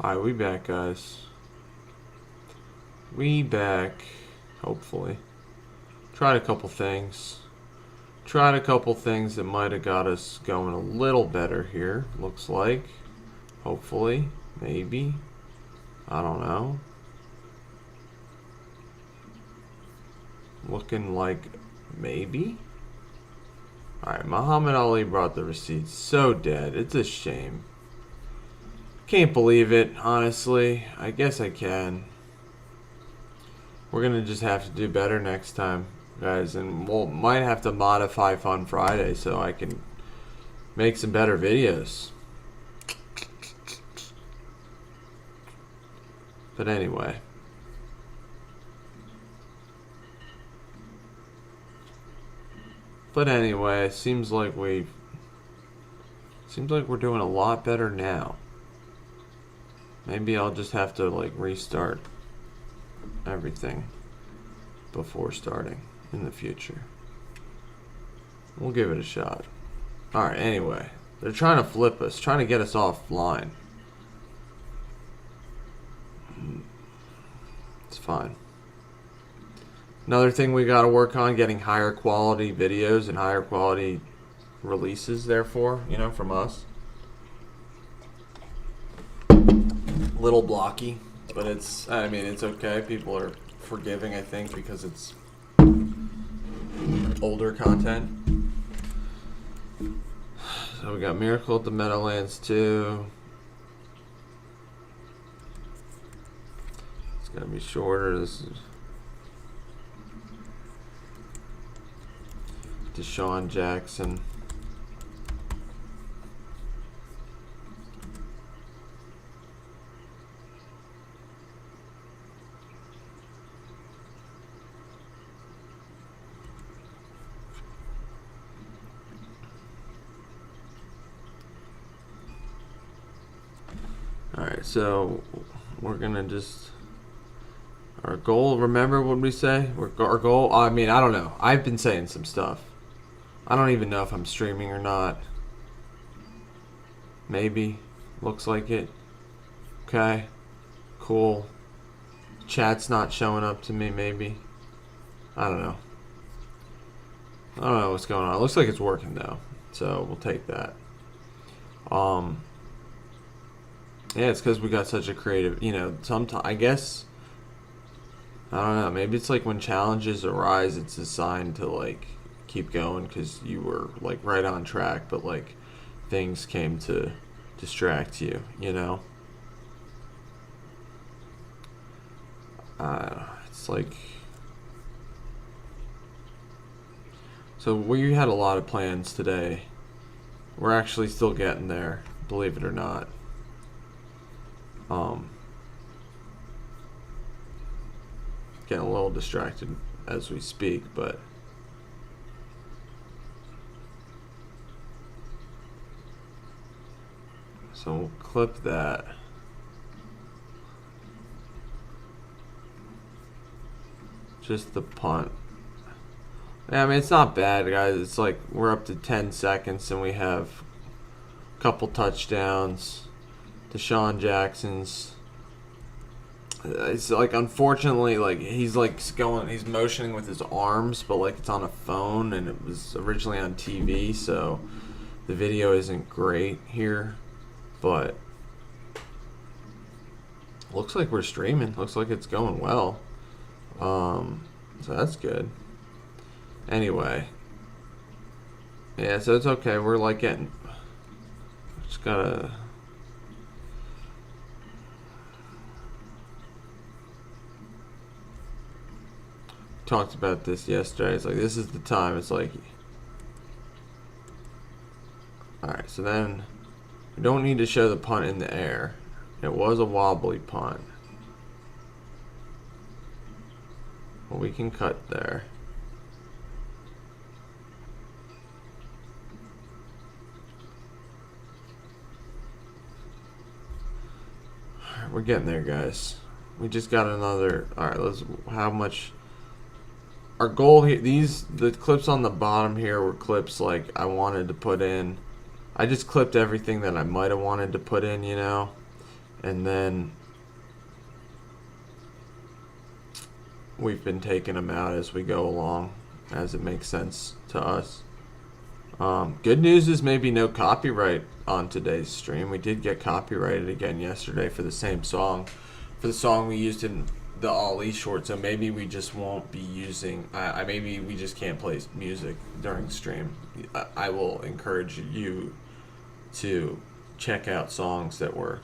Alright, we back, guys. We back, hopefully. Tried a couple things. Tried a couple things that might have got us going a little better here, looks like. Hopefully. Maybe. I don't know. Looking like maybe. Alright, Muhammad Ali brought the receipts. So dead. It's a shame. Can't believe it, honestly. I guess I can. We're gonna just have to do better next time, guys, and we'll might have to modify Fun Friday so I can make some better videos. But anyway. Seems like we're doing a lot better now. Maybe I'll just have to like restart everything before starting in the future. We'll give it a shot. Alright, anyway. They're trying to flip us, trying to get us offline. It's fine. Another thing we gotta work on, getting higher quality videos and higher quality releases, therefore, from us. Little blocky, but it's okay. People are forgiving, I think, because it's older content. So we got Miracle at the Meadowlands 2. It's gonna be shorter. This is Deshaun Jackson. Alright, so we're gonna just, our goal, remember what we say? Our goal, I don't know. I've been saying some stuff. I don't even know if I'm streaming or not. Maybe. Looks like it. Okay. Cool. Chat's not showing up to me, maybe. I don't know. I don't know what's going on. It looks like it's working though. So we'll take that. Yeah, it's because we got such a creative, sometimes, I guess, I don't know, maybe it's like when challenges arise, it's a sign to, like, keep going because you were, like, right on track, but, like, things came to distract you, It's like, so we had a lot of plans today. We're actually still getting there, believe it or not. Getting a little distracted as we speak, but so we'll clip that. Just the punt. Yeah, it's not bad, guys. It's like we're up to 10 seconds and we have a couple touchdowns. Deshaun Jackson's. It's like, unfortunately, like he's motioning with his arms, but like it's on a phone, and it was originally on TV, so the video isn't great here, but looks like we're streaming. Looks like it's going well. So that's good. Anyway, yeah, so it's okay. We're like getting. Just gotta. Talked about this yesterday. It's like, this is the time. It's like, alright, so then we don't need to show the punt in the air. It was a wobbly punt, but we can cut there. We're getting there, guys. We just got another. Alright, how much. Our goal here, the clips on the bottom here were clips like I wanted to put in. I just clipped everything that I might have wanted to put in, and then we've been taking them out as we go along, as it makes sense to us. Good news is maybe no copyright on today's stream. We did get copyrighted again yesterday for the same song, for the song we used in the Ali short. So maybe we just won't be using. Maybe we just can't play music during stream. I will encourage you to check out songs that were,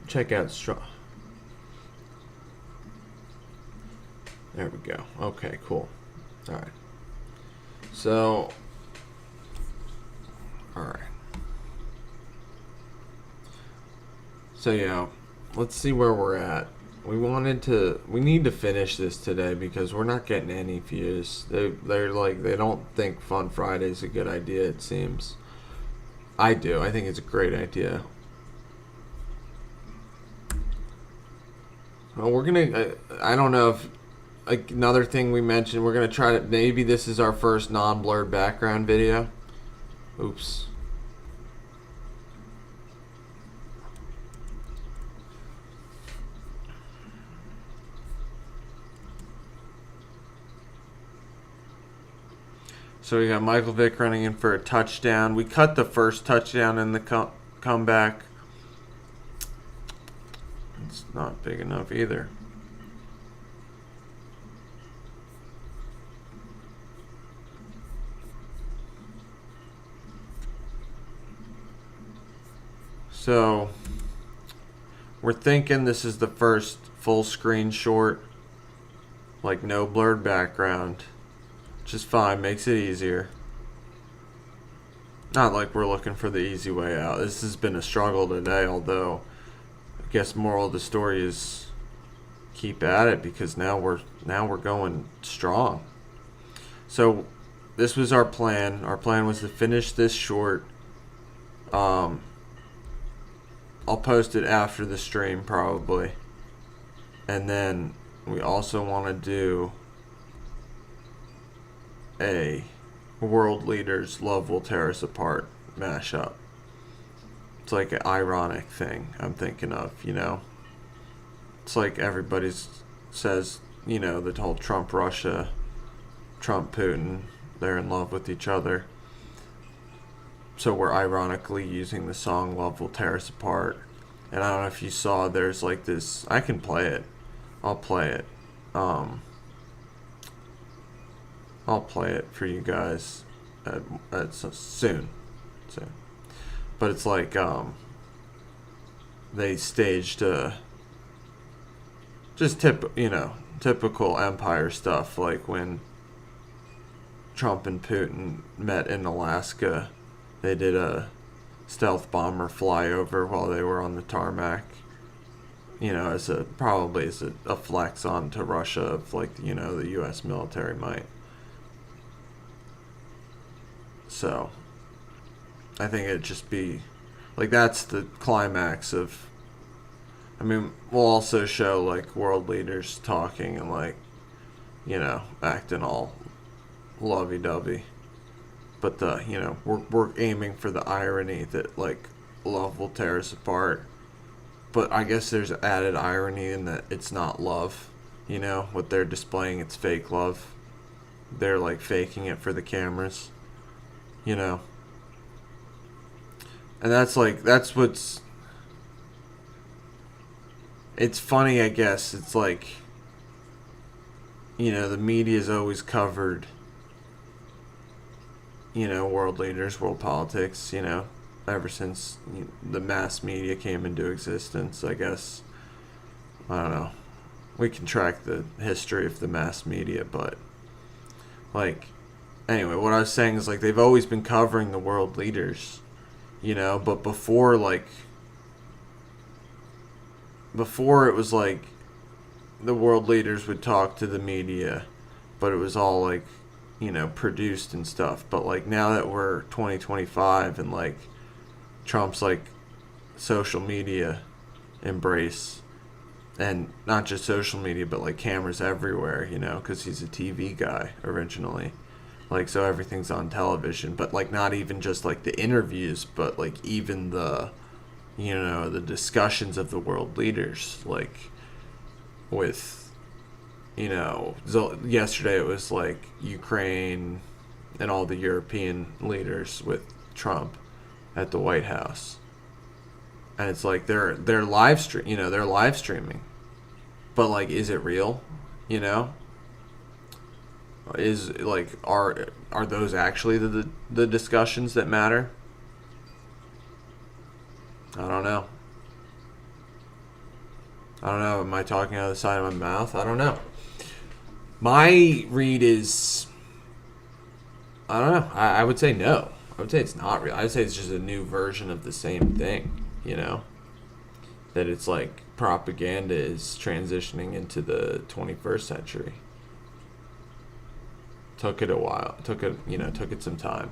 check out strong. There we go. Okay, cool. All right. So, all right. So, yeah, let's see where we're at. We need to finish this today because we're not getting any views. They're like, they don't think Fun Friday is a good idea, it seems. I do. I think it's a great idea. Well, we're going to, I don't know if, another thing we mentioned, we're going to try to, maybe this is our first non-blurred background video. Oops. So we got Michael Vick running in for a touchdown. We cut the first touchdown in the comeback. It's not big enough either. So we're thinking this is the first full screen short, like no blurred background. Which is fine, makes it easier. Not like we're looking for the easy way out. This has been a struggle today, although I guess moral of the story is keep at it because now we're going strong. So this was our plan. Our plan was to finish this short. I'll post it after the stream probably. And then we also want to do a World Leaders Love Will Tear Us Apart mashup. It's like an ironic thing I'm thinking of, It's like everybody says, the whole Trump-Russia, Trump-Putin, they're in love with each other. So we're ironically using the song Love Will Tear Us Apart. And I don't know if you saw, there's like this, I can play it. I'll play it. I'll play it for you guys soon. But it's like they staged just typical empire stuff, like when Trump and Putin met in Alaska. They did a stealth bomber flyover while they were on the tarmac. Probably as a flex on to Russia of like the U.S. military might. So, I think it'd just be, like, that's the climax of, we'll also show, like, world leaders talking and, like, acting all lovey-dovey. But, we're aiming for the irony that, like, love will tear us apart. But I guess there's added irony in that it's not love. What they're displaying, it's fake love. They're, like, faking it for the cameras. And that's what's, it's funny, I guess. It's like, the media's always covered, world leaders, world politics, ever since the mass media came into existence, I guess. I don't know. We can track the history of the mass media, but, like, anyway, what I was saying is, like, they've always been covering the world leaders, but before it was, like, the world leaders would talk to the media, but it was all, like, produced and stuff. But, like, now that we're 2025 and, like, Trump's, like, social media embrace, and not just social media, but, like, cameras everywhere, because he's a TV guy originally. Like, so everything's on television, but like not even just like the interviews, but like even the, you know, the discussions of the world leaders, like with, you know, yesterday it was like Ukraine and all the European leaders with Trump at the White House. And it's like they're live stream, you know, they're live streaming. But like, is it real? You know? Is like are those actually the discussions that matter? I don't know. I don't know. Am I talking out of the side of my mouth? I don't know. My read is, I don't know. I would say no. I would say it's not real. I would say it's just a new version of the same thing, you know? That it's like propaganda is transitioning into the 21st century. Took it a while. Took it some time.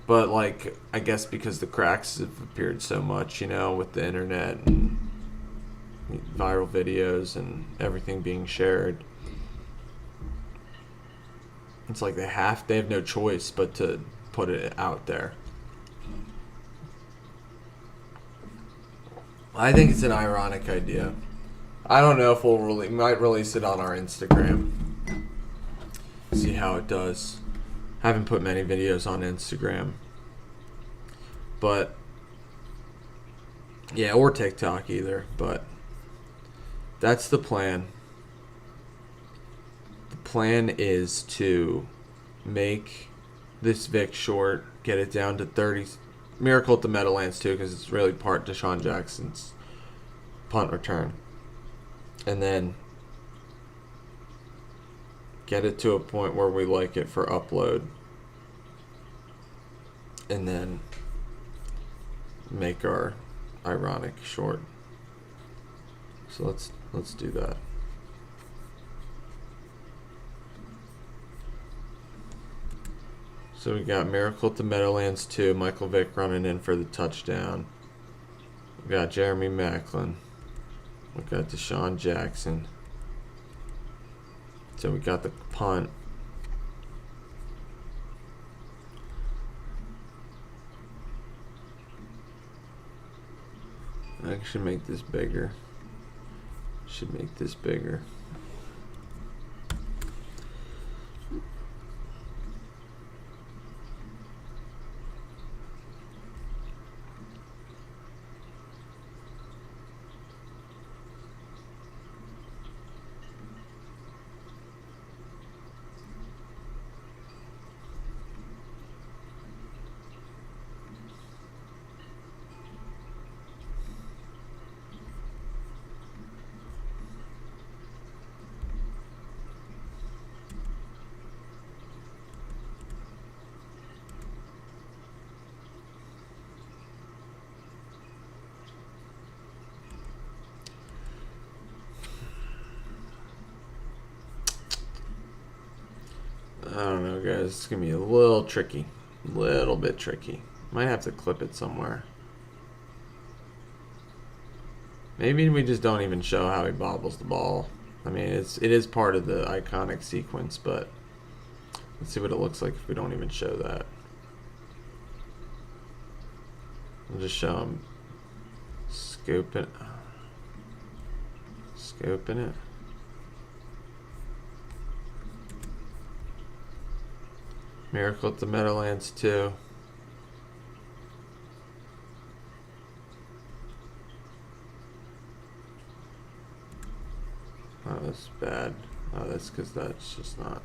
But like, I guess because the cracks have appeared so much, you know, with the internet and viral videos and everything being shared, it's like they have no choice but to put it out there. I think it's an ironic idea. I don't know if might release it on our Instagram. See how it does. Haven't put many videos on Instagram. But yeah, or TikTok either, but that's the plan. The plan is to make this Vic short, get it down to 30. Miracle at the Meadowlands too, because it's really part Deshaun Jackson's punt return. And then get it to a point where we like it for upload. And then make our ironic short. So let's do that. So we got Miracle at the Meadowlands 2, Michael Vick running in for the touchdown. We got Jeremy Maclin. We got Deshaun Jackson. So we got the punt. I should make this bigger. Should make this bigger. I don't know, guys. It's going to be a little tricky. A little bit tricky. Might have to clip it somewhere. Maybe we just don't even show how he bobbles the ball. I mean, it is part of the iconic sequence, but let's see what it looks like if we don't even show that. We'll just show him scooping it. Miracle at the Meadowlands 2. Oh, that's bad. Oh, that's because that's just not.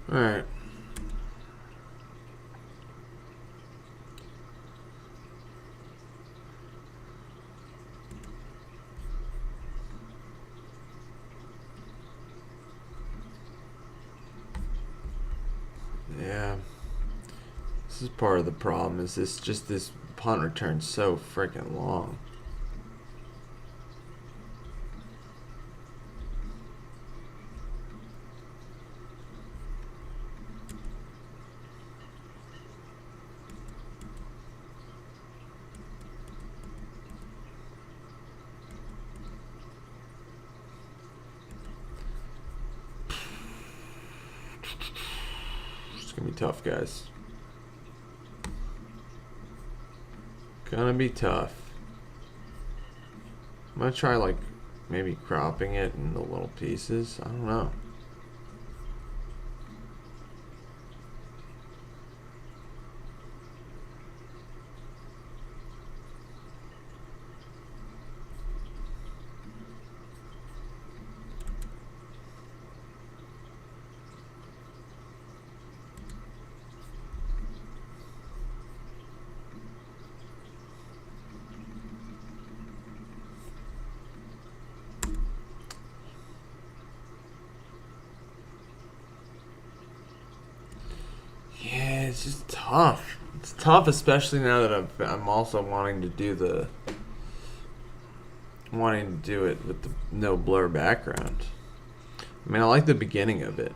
All right. Yeah. This is part of the problem. Is this punt return so freaking long? gonna be tough, guys. Gonna be tough. I'm gonna try like maybe cropping it into little pieces. I don't know. It's just tough. It's tough, especially now that I'm also wanting to do it with the no blur background. I mean, I like the beginning of it.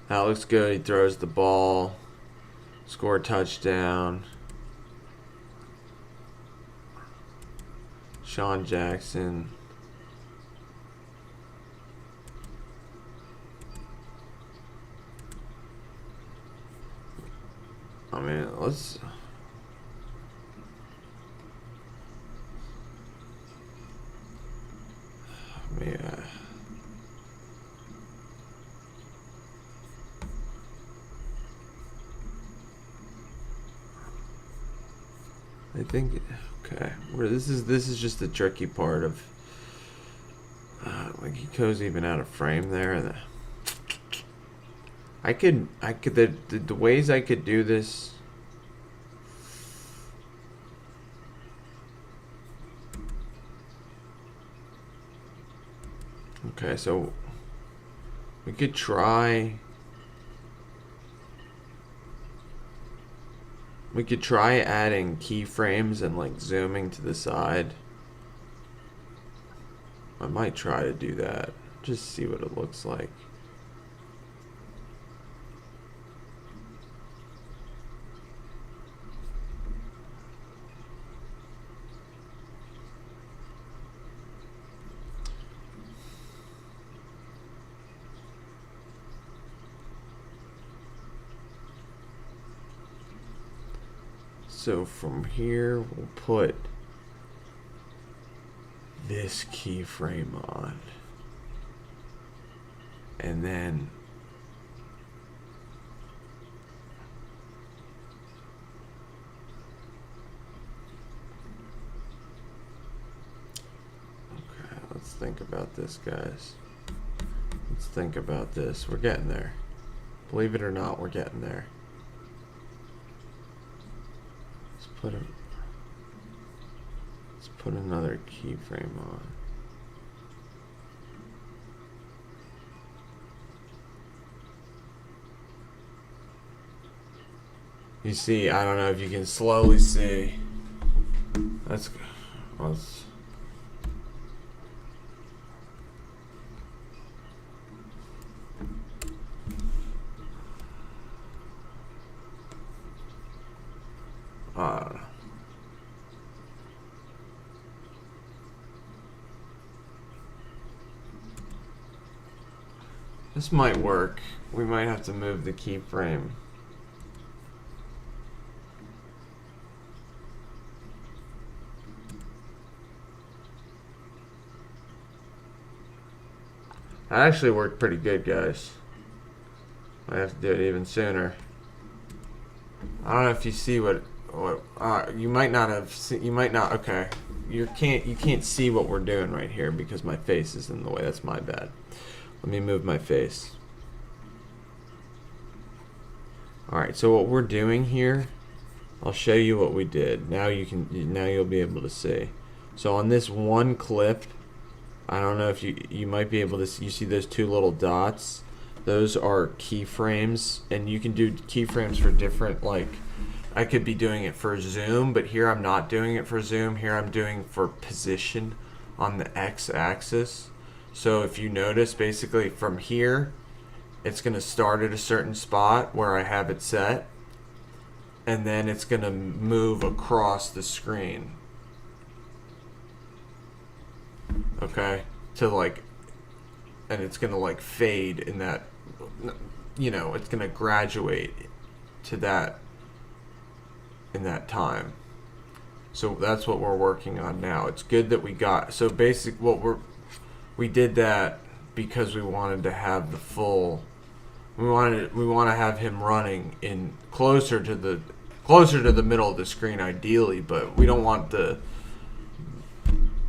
That looks good. He throws the ball, score a touchdown. Sean Jackson. I mean, let's. Yeah. I think. Okay. This is just the tricky part of. Like he goes even out of frame there. I could the ways I could do this. Okay, so we could try adding keyframes and like zooming to the side. I might try to do that. Just see what it looks like. So from here, we'll put this keyframe on. And then okay, let's think about this, guys. Let's think about this. We're getting there. Believe it or not, we're getting there. Let's put another keyframe on. You see, I don't know if you can slowly see. Let's this might work. We might have to move the keyframe. That actually worked pretty good, guys. I have to do it even sooner. I don't know if you see what you might not have seen. You might not. Okay, you can't see what we're doing right here because my face is in the way. That's my bad. Let me move my face. Alright, so what we're doing here, I'll show you what we did. Now you'll be able to see. So on this one clip, I don't know if you might be able to you see those two little dots. Those are keyframes, and you can do keyframes for different, like I could be doing it for zoom, but here I'm not doing it for zoom. Here I'm doing for position on the x-axis. So if you notice, basically from here, it's going to start at a certain spot where I have it set, and then it's going to move across the screen. Okay? To like, and it's going to like fade in that. it's going to graduate to that in that time. So that's what we're working on now. It's good that we got, so we did that because we wanted to have the full, we want to have him running in closer to the middle of the screen ideally, but we don't want the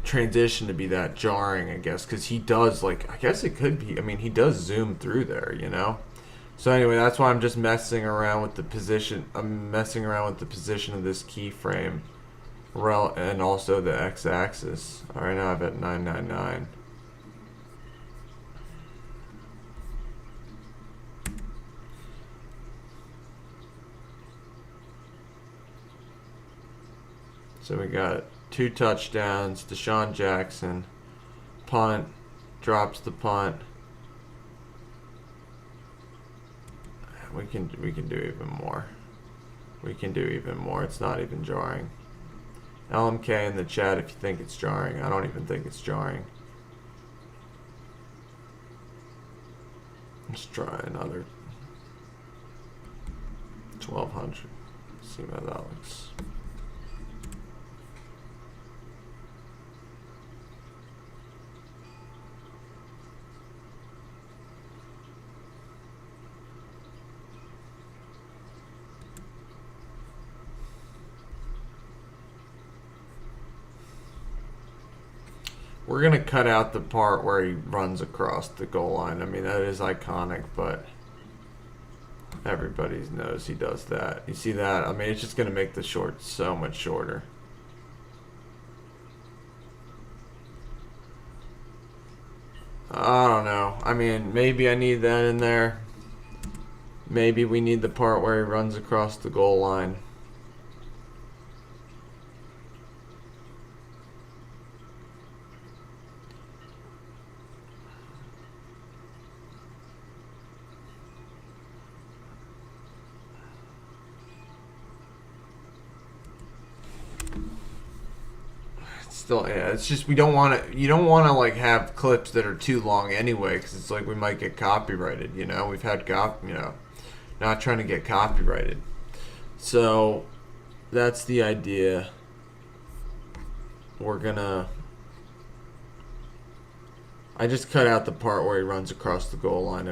transition to be that jarring, I guess, because he does, I guess it could be, he does zoom through there, So anyway, that's why I'm just messing around with the position. I'm messing around with the position of this keyframe, and also the x-axis. All right, now I've at 999. So we got 2 touchdowns. Deshaun Jackson, punt, drops the punt. We can do even more. We can do even more. It's not even jarring. LMK in the chat if you think it's jarring. I don't even think it's jarring. Let's try another 1200. See how that looks. We're going to cut out the part where he runs across the goal line. That is iconic, but everybody knows he does that. You see that? It's just going to make the short so much shorter. I don't know. Maybe I need that in there. Maybe we need the part where he runs across the goal line. It's just you don't want to have clips that are too long anyway, because it's we might get copyrighted. We've had not trying to get copyrighted. So that's the idea. I just cut out the part where he runs across the goal line.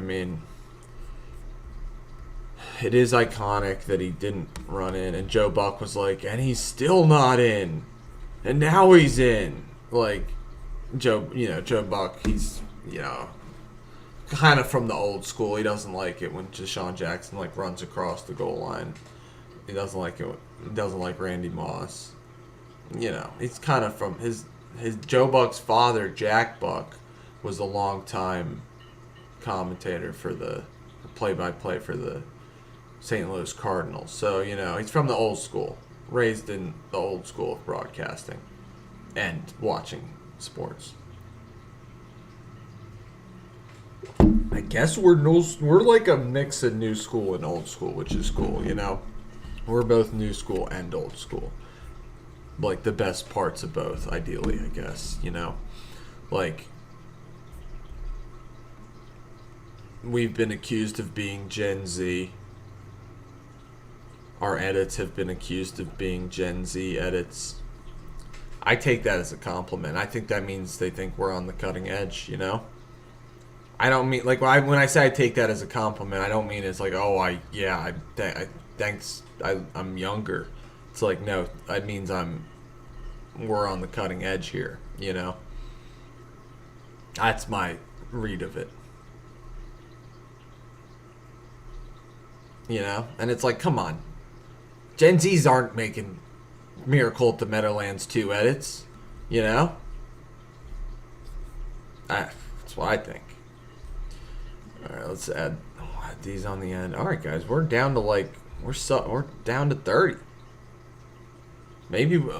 It is iconic that he didn't run in, and Joe Buck was and he's still not in. And now he's in. Joe Buck, he's, kind of from the old school. He doesn't like it when Deshaun Jackson, runs across the goal line. He doesn't like it. He doesn't like Randy Moss. He's kind of from his Joe Buck's father, Jack Buck, was a long-time commentator for the play-by-play for the St. Louis Cardinals. So, he's from the old school. Raised in the old school of broadcasting and watching sports. I guess we're like a mix of new school and old school, which is cool, We're both new school and old school. The best parts of both, ideally, I guess, we've been accused of being Gen Z. Our edits have been accused of being Gen Z edits. I take that as a compliment. I think that means they think we're on the cutting edge, I don't mean, when I say I take that as a compliment, I don't mean it's thanks, I'm younger. It's no, that means we're on the cutting edge here, That's my read of it. And it's come on. Gen Zs aren't making Miracle at the Meadowlands 2 edits, That's what I think. Alright, let's add these on the end. Alright, guys, we're down to we're down to 30. Maybe we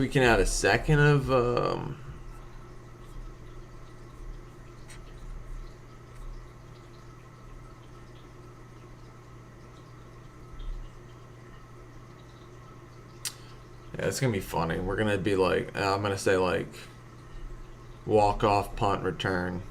can add a second of yeah, it's gonna be funny. We're gonna be I'm gonna say walk off, punt, return.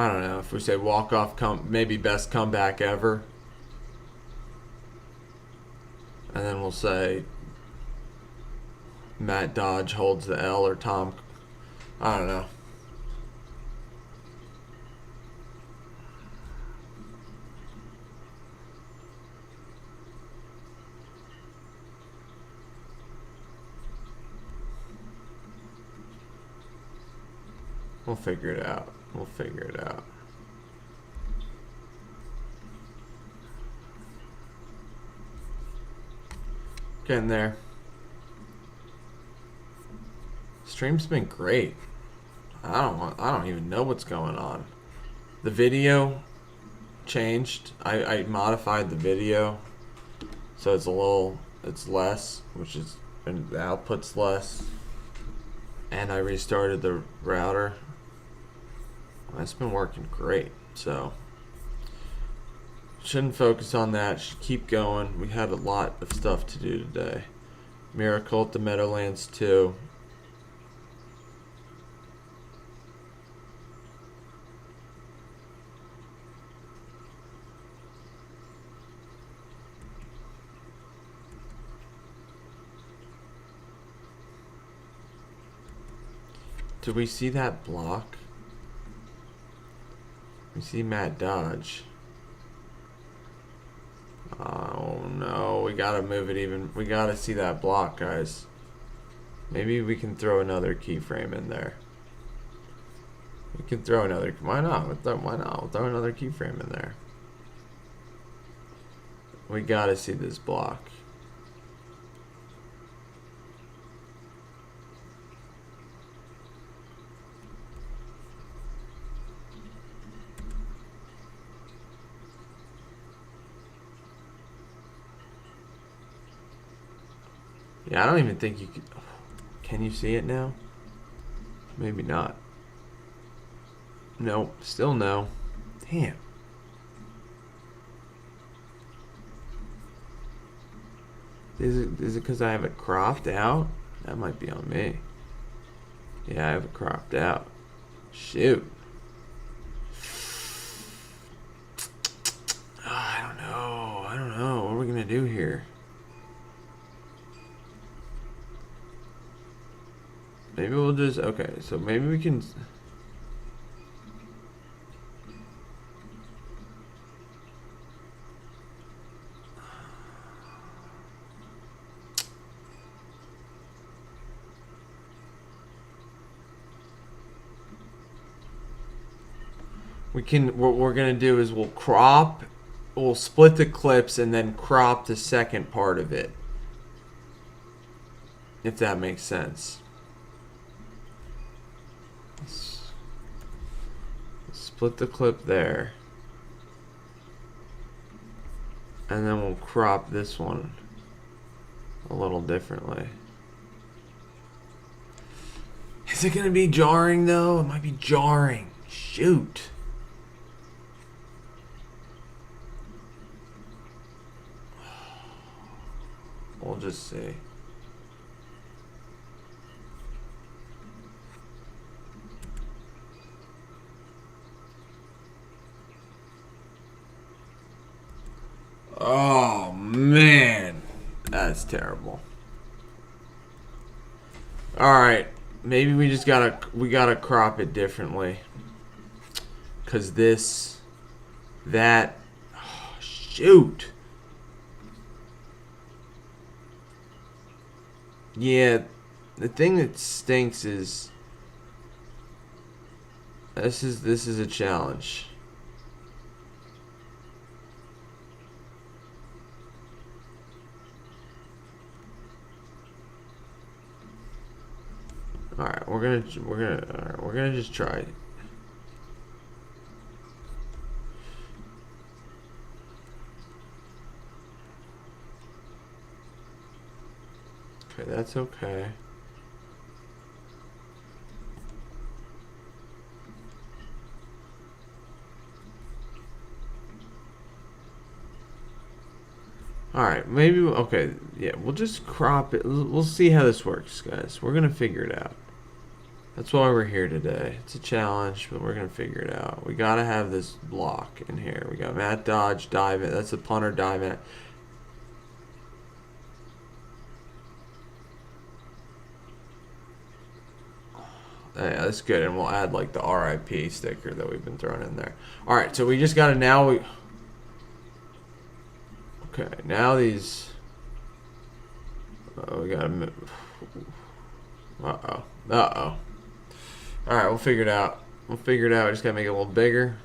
I don't know if we say walk off, maybe best comeback ever, and then we'll say Matt Dodge holds the L or Tom. I don't know. We'll figure it out. We'll figure it out. Getting there. Stream's been great. I don't even know what's going on. The video changed. I modified the video so it's less, and the output's less. And I restarted the router. That's been working great. So shouldn't focus on that. Should keep going. We had a lot of stuff to do today. Miracle at the Meadowlands 2. Did we see that block? We see Matt Dodge. Oh no, we gotta move it even. We gotta see that block, guys. Maybe we can throw another keyframe in there. We can throw another. Why not? Why not? We'll throw another keyframe in there. We gotta see this block. Yeah, I don't even think you could. Can you see it now? Maybe not. Nope, still no. Damn. Is it because I have it cropped out? That might be on me. Yeah, I have it cropped out. Shoot. I don't know. What are we gonna do here? Maybe we'll just, okay, so maybe we can, what we're going to do is we'll split the clips and then crop the second part of it. If that makes sense. Split the clip there. And then we'll crop this one a little differently. Is it going to be jarring though? It might be jarring. Shoot. We'll just see. Oh man, that's terrible. All right, maybe we gotta crop it differently. Cause oh, shoot. Yeah, the thing that stinks is this is a challenge. All right, we're gonna just try it. Okay, that's okay. Alright, maybe, okay, yeah, we'll just crop it. We'll see how this works, guys. We're gonna figure it out. That's why we're here today. It's a challenge, but we're gonna figure it out. We gotta have this block in here. We got Matt Dodge diving. That's a punter diving. Yeah, that's good, and we'll add like the RIP sticker that we've been throwing in there. All right, so we just gotta Okay, now these. We gotta move. Uh oh. All right, we'll figure it out. We just gotta make it a little bigger.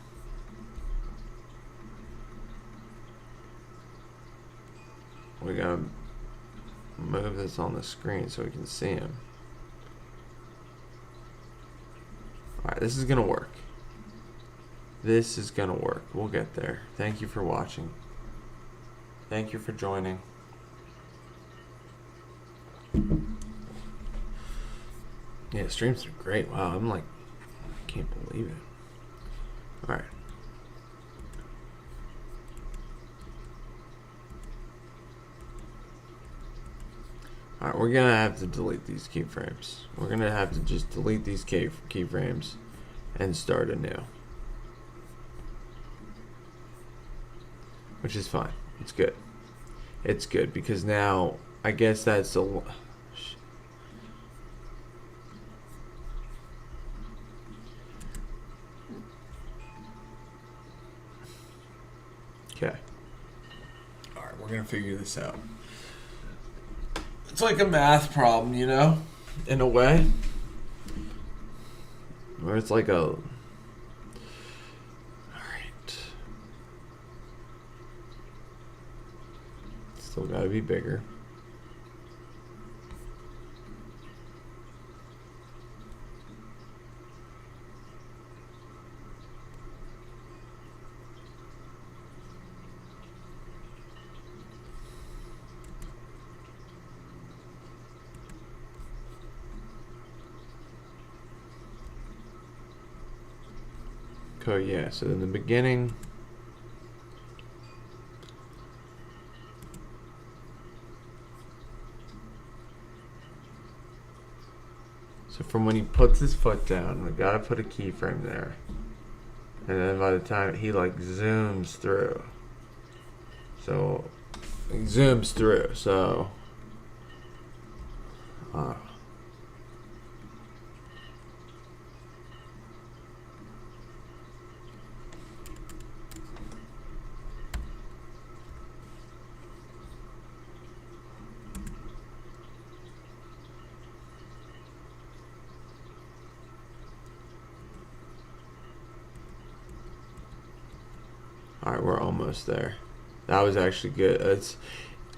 We gotta move this on the screen so we can see him. Alright, this is gonna work. This is gonna work. We'll get there. Thank you for watching. Thank you for joining. Yeah, streams are great. Wow, I'm like, I can't believe it. Alright. Alright, we're gonna have to delete these keyframes. We're gonna have to just delete these keyframes and start anew. Which is fine. It's good. It's good because now I guess that's a. Okay. Alright, we're gonna figure this out. It's like a math problem, you know, in a way. Where it's like a. Alright. Still gotta be bigger. Oh yeah, so in the beginning, so from when he puts his foot down, we gotta put a keyframe there, and then by the time he like zooms through, so he zooms through, so alright, we're almost there. That was actually good.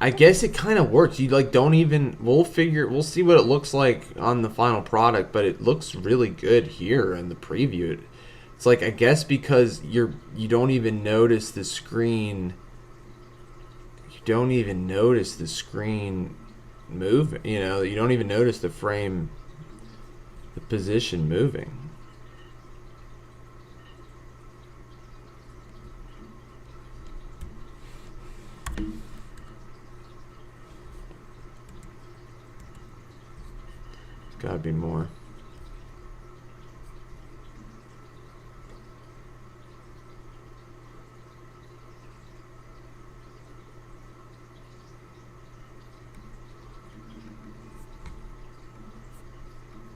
I guess it kind of works. You like don't even. We'll see what it looks like on the final product, but it looks really good here in the preview. It's like I guess because you don't even notice the screen. You don't even notice the screen move. You know, you don't even notice the frame, the position moving. Gotta be more.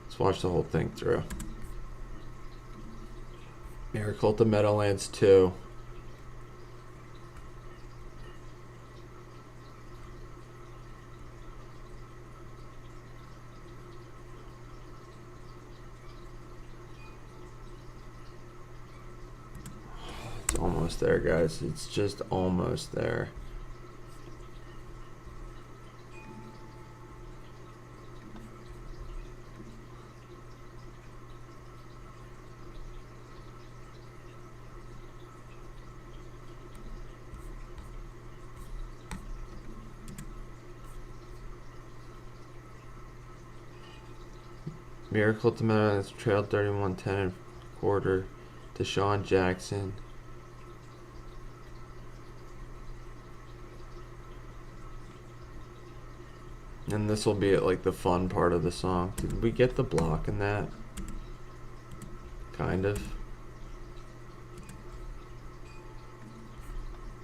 Let's watch the whole thing through. Miracle at the Meadowlands 2. Almost there, guys. It's just almost there. Miracle at the Meadowlands, trailed 31-10 and quarter to Sean Jackson. And this will be like the fun part of the song. Did we get the block in that? Kind of.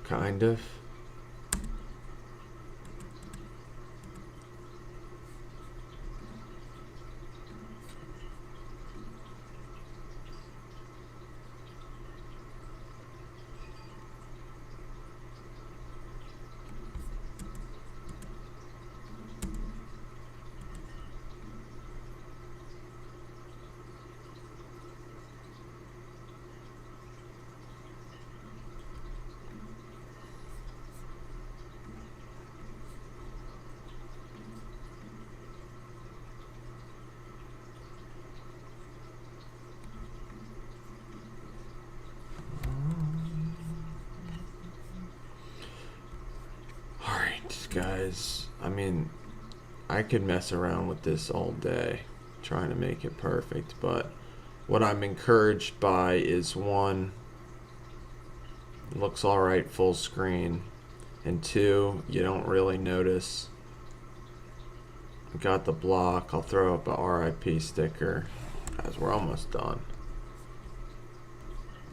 Kind of. Guys, I mean, I could mess around with this all day trying to make it perfect, but what I'm encouraged by is one, it looks alright full screen, and two, you don't really notice. I got the block. I'll throw up a RIP sticker. Guys, we're almost done.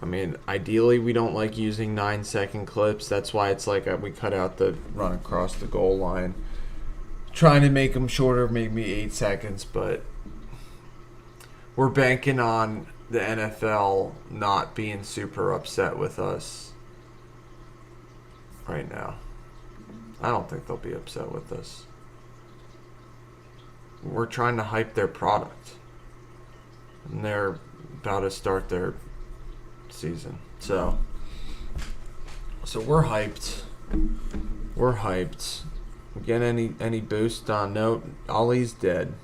I mean, ideally, we don't like using 9-second clips. That's why it's like we cut out the run across the goal line. Trying to make them shorter, maybe 8 seconds, but we're banking on the NFL not being super upset with us right now. I don't think they'll be upset with us. We're trying to hype their product, and they're about to start their season, so we're hyped. We're hyped. Get any boost on? No, Ollie's dead.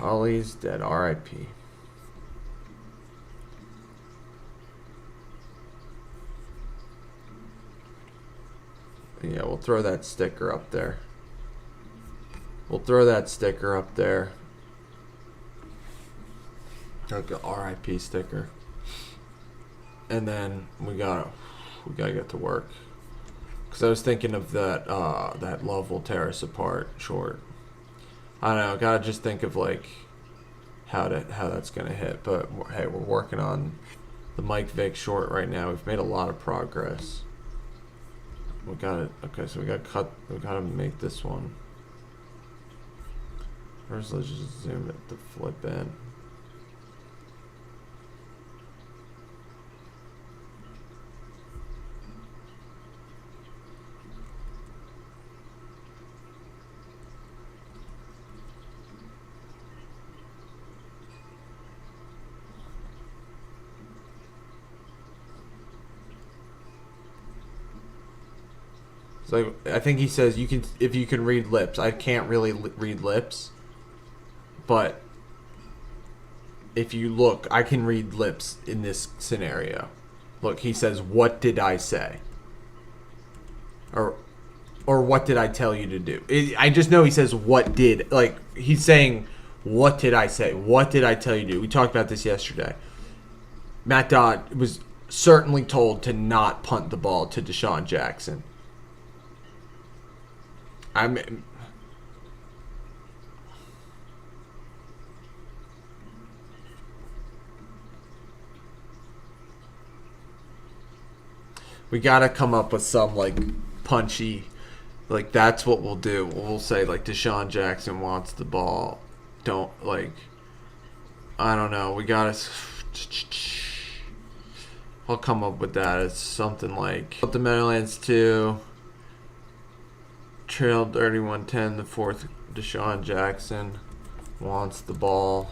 Ollie's dead. R.I.P. Yeah, we'll throw that sticker up there. We'll throw that sticker up there. Like an RIP sticker. And then we gotta get to work. Cause I was thinking of that that love will tear us apart short. I don't know. Gotta just think of like how that's gonna hit. But hey, we're working on the Mike Vick short right now. We've made a lot of progress. We gotta so we gotta make this one. First, let's just zoom it to flip in. So I think he says you can if you can read lips. I can't really read lips, but if you look, I can read lips in this scenario. Look, he says, "What did I say?" Or "What did I tell you to do?" I just know he says, "What did?" Like he's saying, "What did I say? What did I tell you to do?" We talked about this yesterday. Matt Dodd was certainly told to not punt the ball to Deshaun Jackson. We gotta come up with some like punchy, like that's what we'll do. We'll say like Deshaun Jackson wants the ball. Don't like, I don't know. We gotta. I'll come up with that. It's something like the Meadowlands 2. Trailed 31-10, the fourth. Deshaun Jackson wants the ball.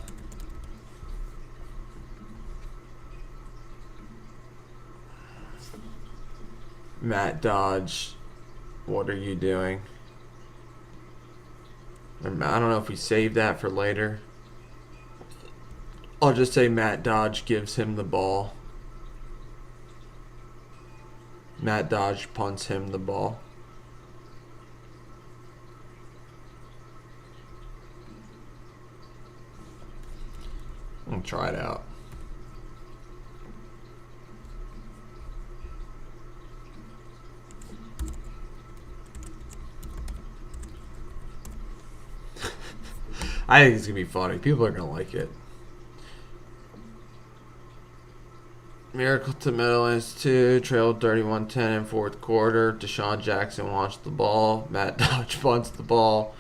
Matt Dodge, what are you doing? I don't know if we save that for later. I'll just say Matt Dodge gives him the ball. Matt Dodge punts him the ball. I'll try it out. I think it's going to be funny. People are going to like it. Miracle to Meadowlands 2, trailed 31-10 in fourth quarter. Deshaun Jackson launched the ball. Matt Dodge punts the ball.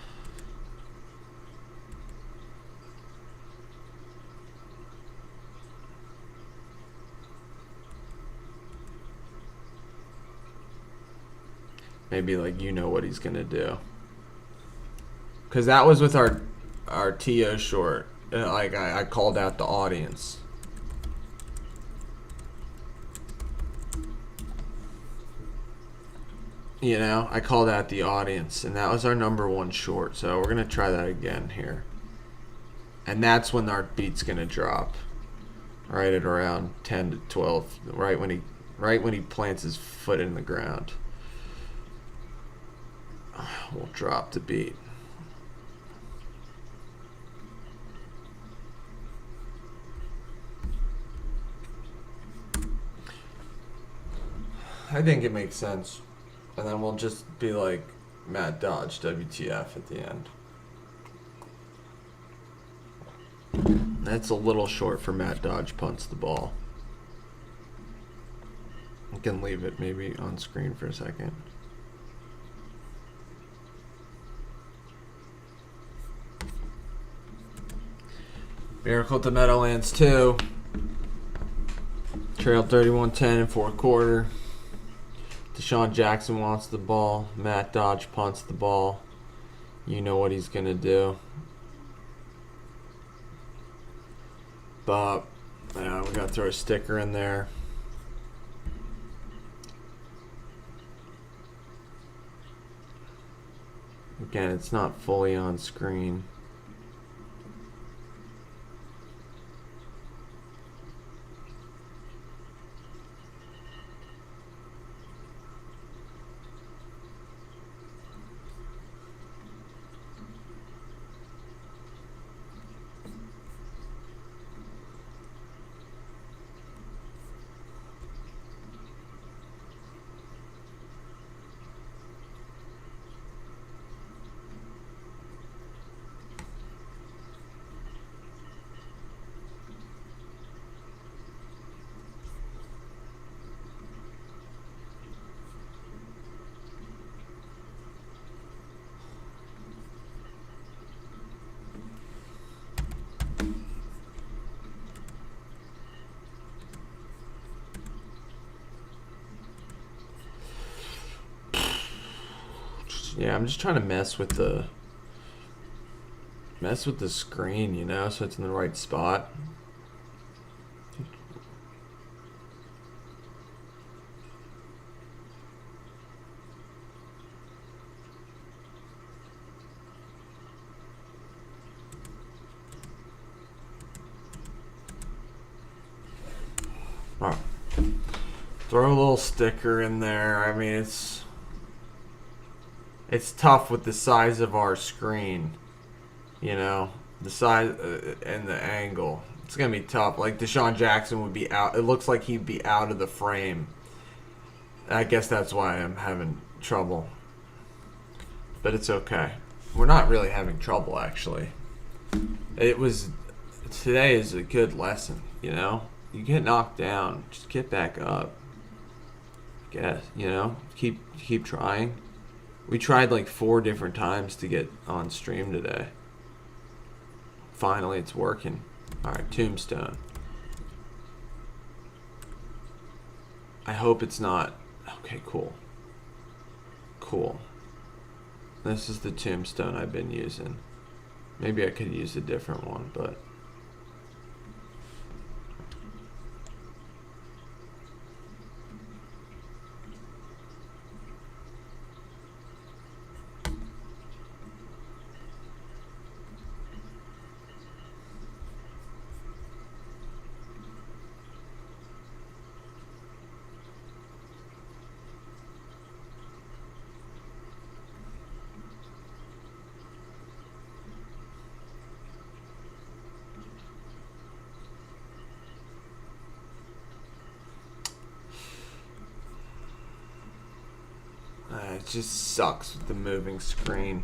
Maybe like you know what he's gonna do. Cause that was with our TO short. Like I called out the audience. You know, I called out the audience, and that was our number one short. So we're gonna try that again here. And that's when our beat's gonna drop. Right at around 10 to 12. Right when he plants his foot in the ground. We'll drop the beat. I think it makes sense. And then we'll just be like Matt Dodge, WTF at the end. That's a little short for Matt Dodge punts the ball. I can leave it maybe on screen for a second. Miracle to Meadowlands 2. Trailed 31-10 in fourth quarter. Deshaun Jackson wants the ball. Matt Dodge punts the ball. You know what he's going to do. But we got to throw a sticker in there. Again, it's not fully on screen. Yeah, I'm just trying to mess with the screen, you know, so it's in the right spot. All right. Throw a little sticker in there. I mean, it's tough with the size of our screen, you know, the size and the angle. It's going to be tough. Like Deshaun Jackson would be out. It looks like he'd be out of the frame. I guess that's why I'm having trouble. But it's okay. We're not really having trouble, actually. Today is a good lesson, you know? You get knocked down, just get back up. I guess, you know, keep trying. We tried like 4 different times to get on stream today. Finally, it's working. Alright, Tombstone. I hope it's not. Okay, cool. Cool. This is the Tombstone I've been using. Maybe I could use a different one, but... it just sucks with the moving screen.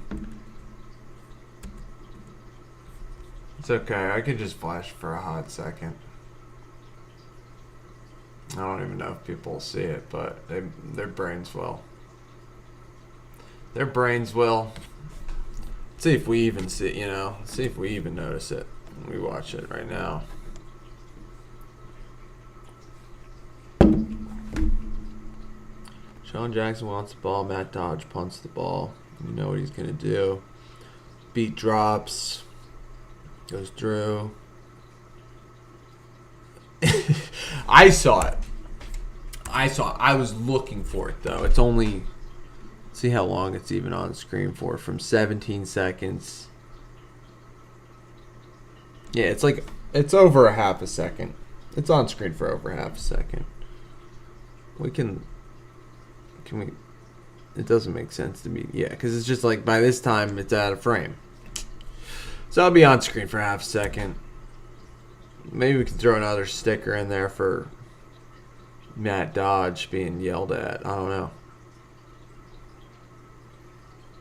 It's okay, I can just flash for a hot second. I don't even know if people will see it, but their brains will. Their brains will. See if we even see it, see if we even notice it. We watch it right now. Sean Jackson wants the ball. Matt Dodge punts the ball. You know what he's going to do. Beat drops. Goes through. I saw it. I was looking for it, though. It's only... See how long it's even on screen for. From 17 seconds. Yeah, it's over a half a second. It's on screen for over half a second. Can we... It doesn't make sense to me. Yeah, because it's just like by this time it's out of frame. So I'll be on screen for half a second. Maybe we can throw another sticker in there for Matt Dodge being yelled at. I don't know.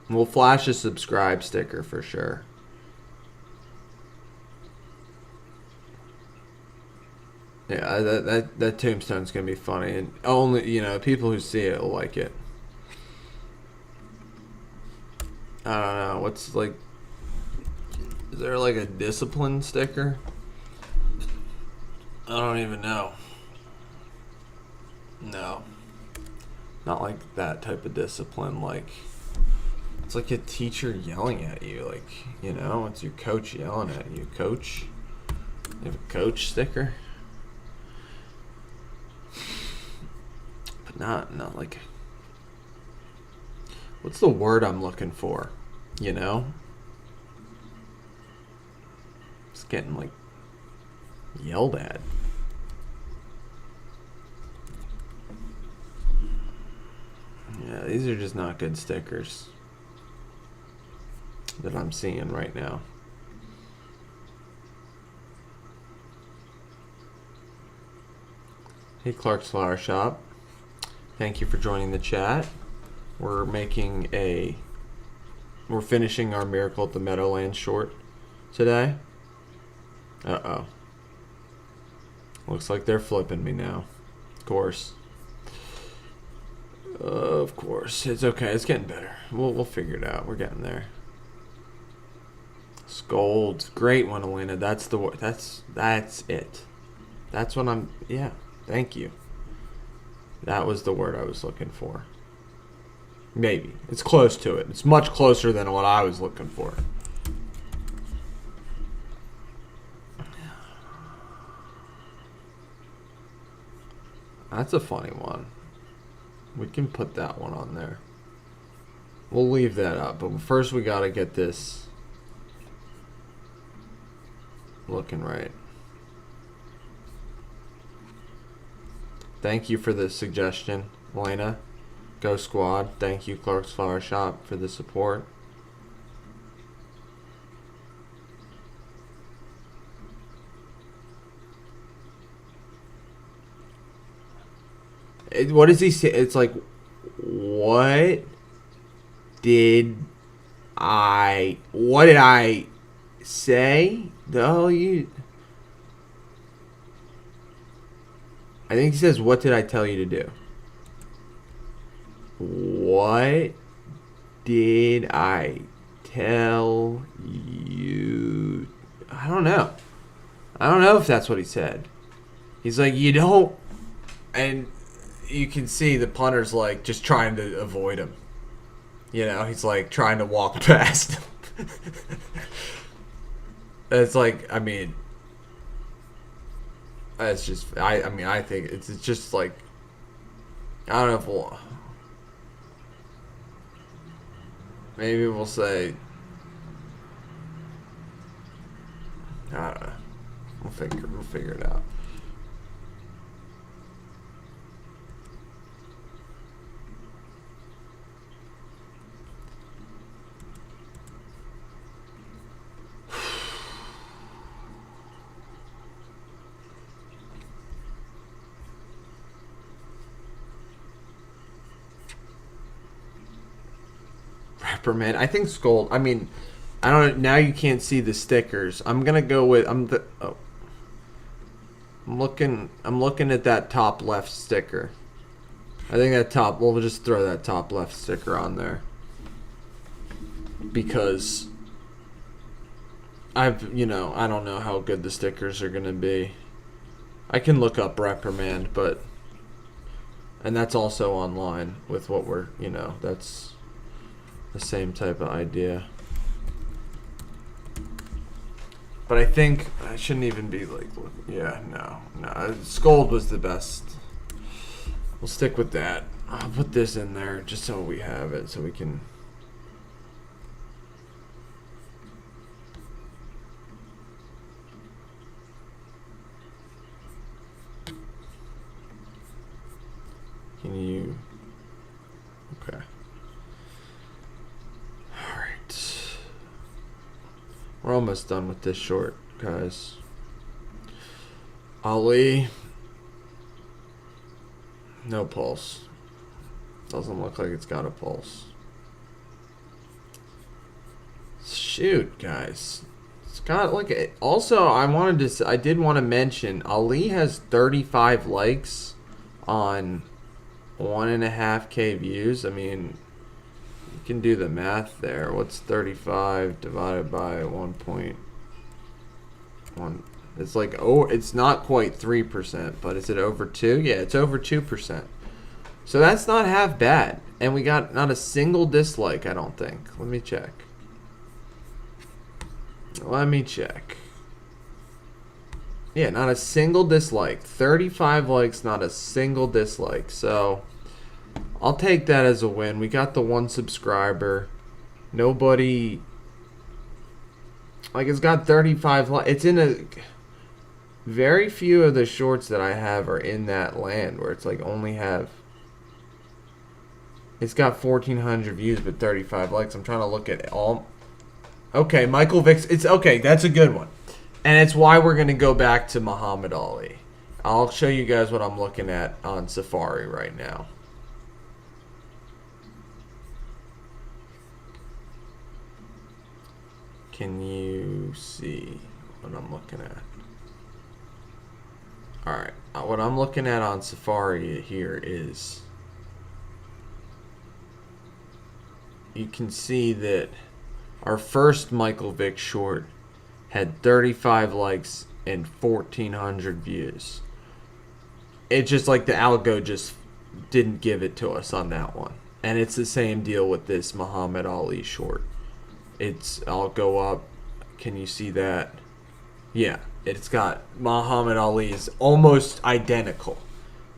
We'll flash a subscribe sticker for sure. Yeah, that tombstone's gonna be funny, and only people who see it will like it. I don't know. What's like? Is there like a discipline sticker? I don't even know. No, not like that type of discipline. Like it's like a teacher yelling at you. Like it's your coach yelling at you. Coach, you have a coach sticker. But not like, what's the word I'm looking for? It's getting like yelled at. Yeah, these are just not good stickers that I'm seeing right now. Hey, Clark's Flower Shop. Thank you for joining the chat. We're finishing our Miracle at the Meadowlands short today. Uh-oh. Looks like they're flipping me now. Of course. Of course. It's okay. It's getting better. We'll figure it out. We're getting there. Scold. Great one, Elena. That's the word. That's it. That's what I'm... Yeah. Thank you. That was the word I was looking for. Maybe. It's close to it. It's much closer than what I was looking for. That's a funny one. We can put that one on there. We'll leave that up. But first we got to get this looking right. Thank you for the suggestion, Elena. Go Squad. Thank you, Clark's Flower Shop, for the support. What does he say? It's like, what did I say? I think he says, what did I tell you to do? What did I tell you? I don't know. I don't know if that's what he said. He's like, you don't... And you can see the punter's like just trying to avoid him. He's like trying to walk past him. It's like, it's just, I think it's just like, I don't know if maybe we'll say, I don't know. We'll figure it out. Reprimand. I think Scold. I don't know. Now you can't see the stickers. I'm gonna go with. I'm I'm looking at that top left sticker. I think that top. We'll just throw that top left sticker on there because I don't know how good the stickers are gonna be. I can look up reprimand, and that's also online with what we're, that's the same type of idea. But I think I shouldn't even be like, yeah, no. Scold was the best. We'll stick with that. I'll put this in there just so we have it, so we can. Can you? Okay. All right. We're almost done with this short, guys. Ali. No pulse. Doesn't look like it's got a pulse. Shoot, guys. It's got like. Also, I did want to mention Ali has 35 likes on 1.5K views. I mean, you can do the math there. What's 35 divided by 1.1? It's like, it's not quite 3%, but is it over 2? Yeah, it's over 2%. So that's not half bad. And we got not a single dislike, I don't think. Let me check. Yeah, not a single dislike. 35 likes, not a single dislike. So I'll take that as a win. We got the 1 subscriber. Nobody, like, it's got 35 likes. It's in a, very few of the shorts that I have are in that land where it's like only have, it's got 1,400 views but 35 likes. I'm trying to look at all. Okay, Michael Vick's, it's okay. That's a good one. And it's why we're going to go back to Muhammad Ali. I'll show you guys what I'm looking at on Safari right now. Can you see what I'm looking at? Alright, what I'm looking at on Safari here is, you can see that our first Michael Vick short had 35 likes and 1,400 views. It's just like the algo just didn't give it to us on that one. And it's the same deal with this Muhammad Ali short. I'll go up. Can you see that? Yeah, it's got Muhammad Ali is almost identical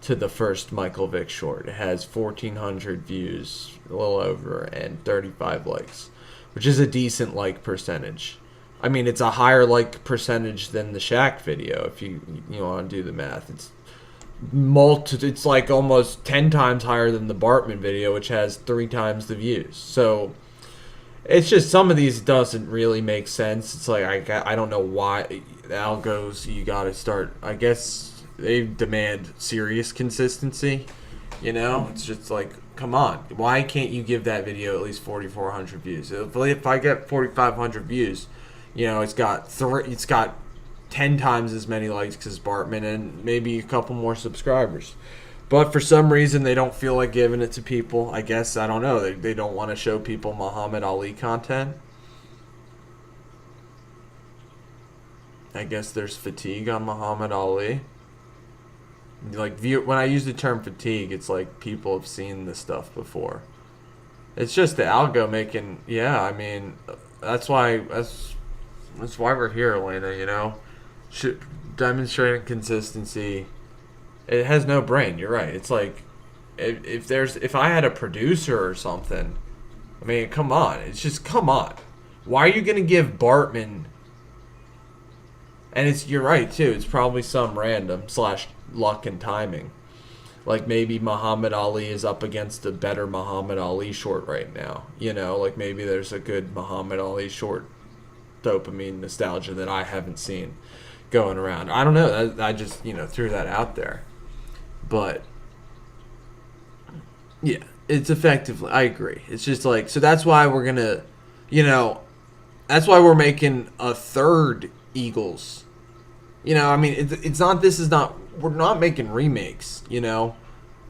to the first Michael Vick short. It has 1,400 views, a little over, and 35 likes, which is a decent like percentage. I mean, it's a higher like percentage than the Shaq video. If you want to do the math, it's like almost 10 times higher than the Bartman video, which has 3 times the views. So it's just some of these doesn't really make sense. It's like I don't know why the algos, you got to start. I guess they demand serious consistency. It's just like, come on, why can't you give that video at least 4,400 views? If I get 4,500 views, it's got 10 times as many likes as Bartman and maybe a couple more subscribers. But for some reason, they don't feel like giving it to people. I guess, I don't know. They don't want to show people Muhammad Ali content. I guess there's fatigue on Muhammad Ali. Like, when I use the term fatigue, it's like people have seen this stuff before. It's just the algo making, yeah, I mean, that's why we're here, Elena, demonstrating consistency. It has no brain. You're right. It's like, if I had a producer or something, I mean, come on. It's just, come on. Why are you going to give Bartman, and you're right too, it's probably some random / luck and timing. Like maybe Muhammad Ali is up against a better Muhammad Ali short right now. Like maybe there's a good Muhammad Ali short dopamine nostalgia that I haven't seen going around. I don't know. I just, threw that out there. But yeah, it's effectively, I agree. It's just like, so that's why we're going to, that's why we're making a third Eagles You know, I mean, it's not. This is not. We're not making remakes. You know,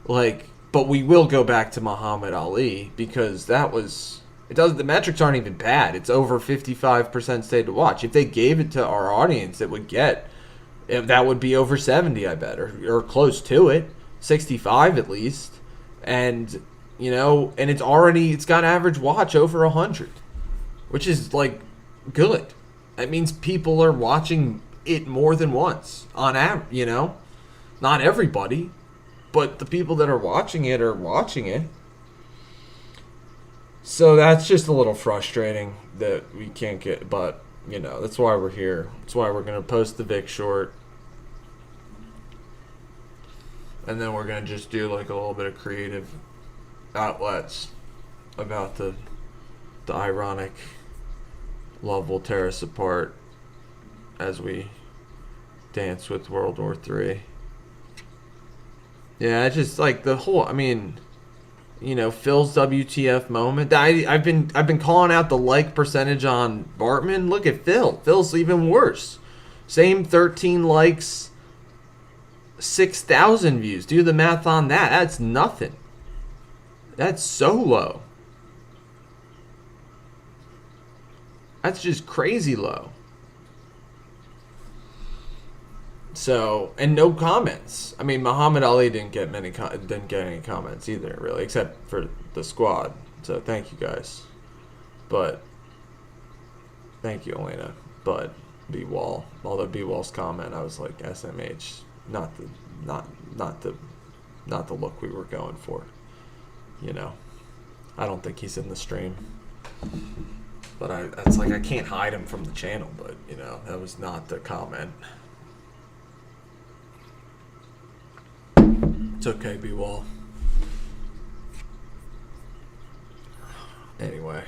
like, but we will go back to Muhammad Ali because that was. It does. The metrics aren't even bad. It's over 55% stayed to watch. If they gave it to our audience, it would get. That would be over 70, I bet, or close to it, 65 at least, and you know, and it's got average watch over 100, which is like good. That means people are watching it more than once on average. You know, not everybody, but the people that are watching it are watching it. So that's just a little frustrating that we can't get, but you know, that's why we're here. That's why we're going to post the Vic short. And then we're going to just do like a little bit of creative outlets about the ironic love will tear us apart as we dance with World War III. Yeah, it's just like the whole, I mean, you know, Phil's WTF moment. I've been calling out the like percentage on Bartman. Look at Phil. Phil's even worse. Same 13 likes, 6,000 views. Do the math on that. That's nothing. That's so low. That's just crazy low. So, and no comments. I mean, Muhammad Ali didn't get any comments either, really, except for the squad. So, thank you guys. But thank you, Elena. But B Wall, although B Wall's comment, I was like, SMH, not the look we were going for. You know, I don't think he's in the stream. But that's like I can't hide him from the channel. But you know, that was not the comment. It's okay, B-Wall. Anyway.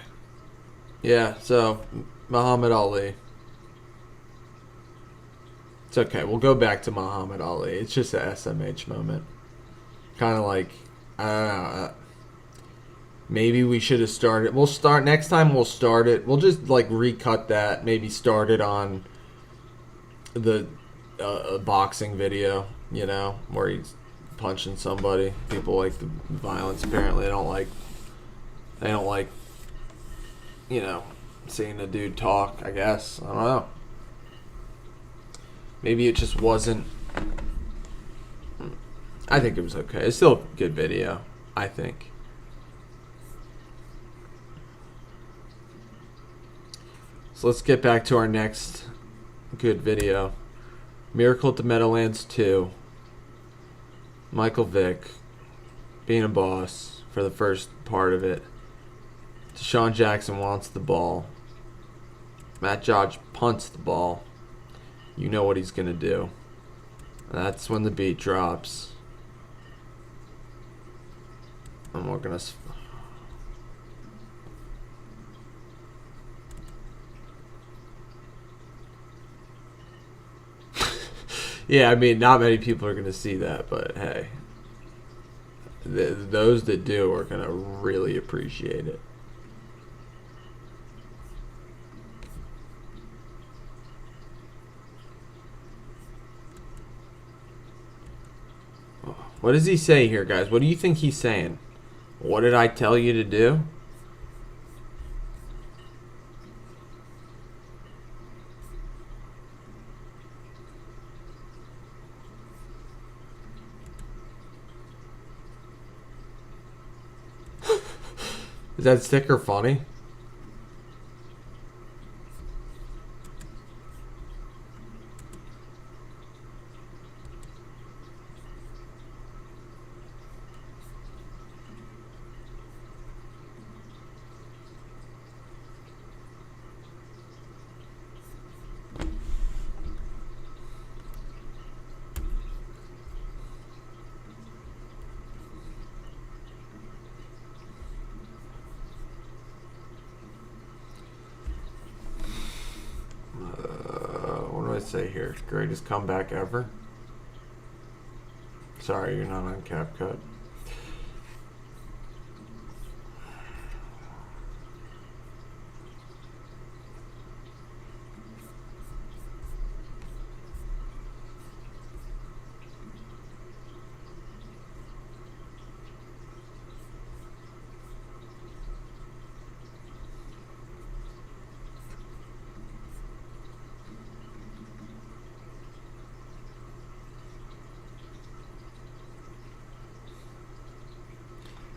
Yeah, so, Muhammad Ali. It's okay, we'll go back to Muhammad Ali. It's just a SMH moment. Kind of like, I don't know. Maybe we should have started. Next time we'll start it. We'll just, like, recut that. Maybe start it on the boxing video, you know, where he's punching somebody. People like the violence. Apparently, they don't like, you know, seeing a dude talk. I guess I don't know. Maybe it just wasn't. I think it was okay. It's still a good video. I think. So let's get back to our next good video. Miracle at the Meadowlands 2. Michael Vick being a boss for the first part of it. Deshaun Jackson wants the ball. Matt Dodge punts the ball. You know what he's going to do. That's when the beat drops. And we're going to... Yeah, I mean, not many people are going to see that, but hey. Those that do are going to really appreciate it. What does he say here, guys? What do you think he's saying? What did I tell you to do? Is that sticker funny? Say here, greatest comeback ever. Sorry, you're not on CapCut.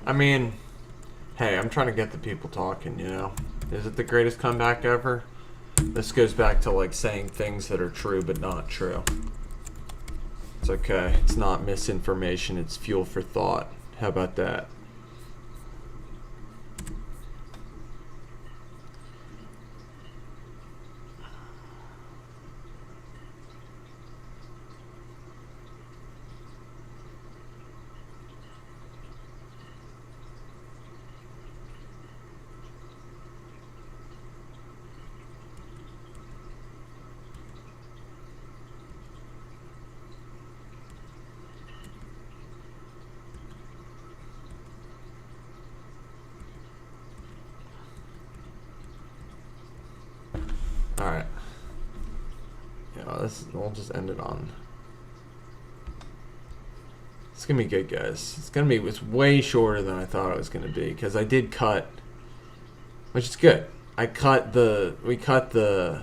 I mean, hey, I'm trying to get the people talking, Is it the greatest comeback ever? This goes back to like saying things that are true but not true. It's okay. It's not misinformation. It's fuel for thought. How about that? Alright. We'll just end it on. It's gonna be good, guys. It's way shorter than I thought it was gonna be, because I did cut, which is good. We cut the,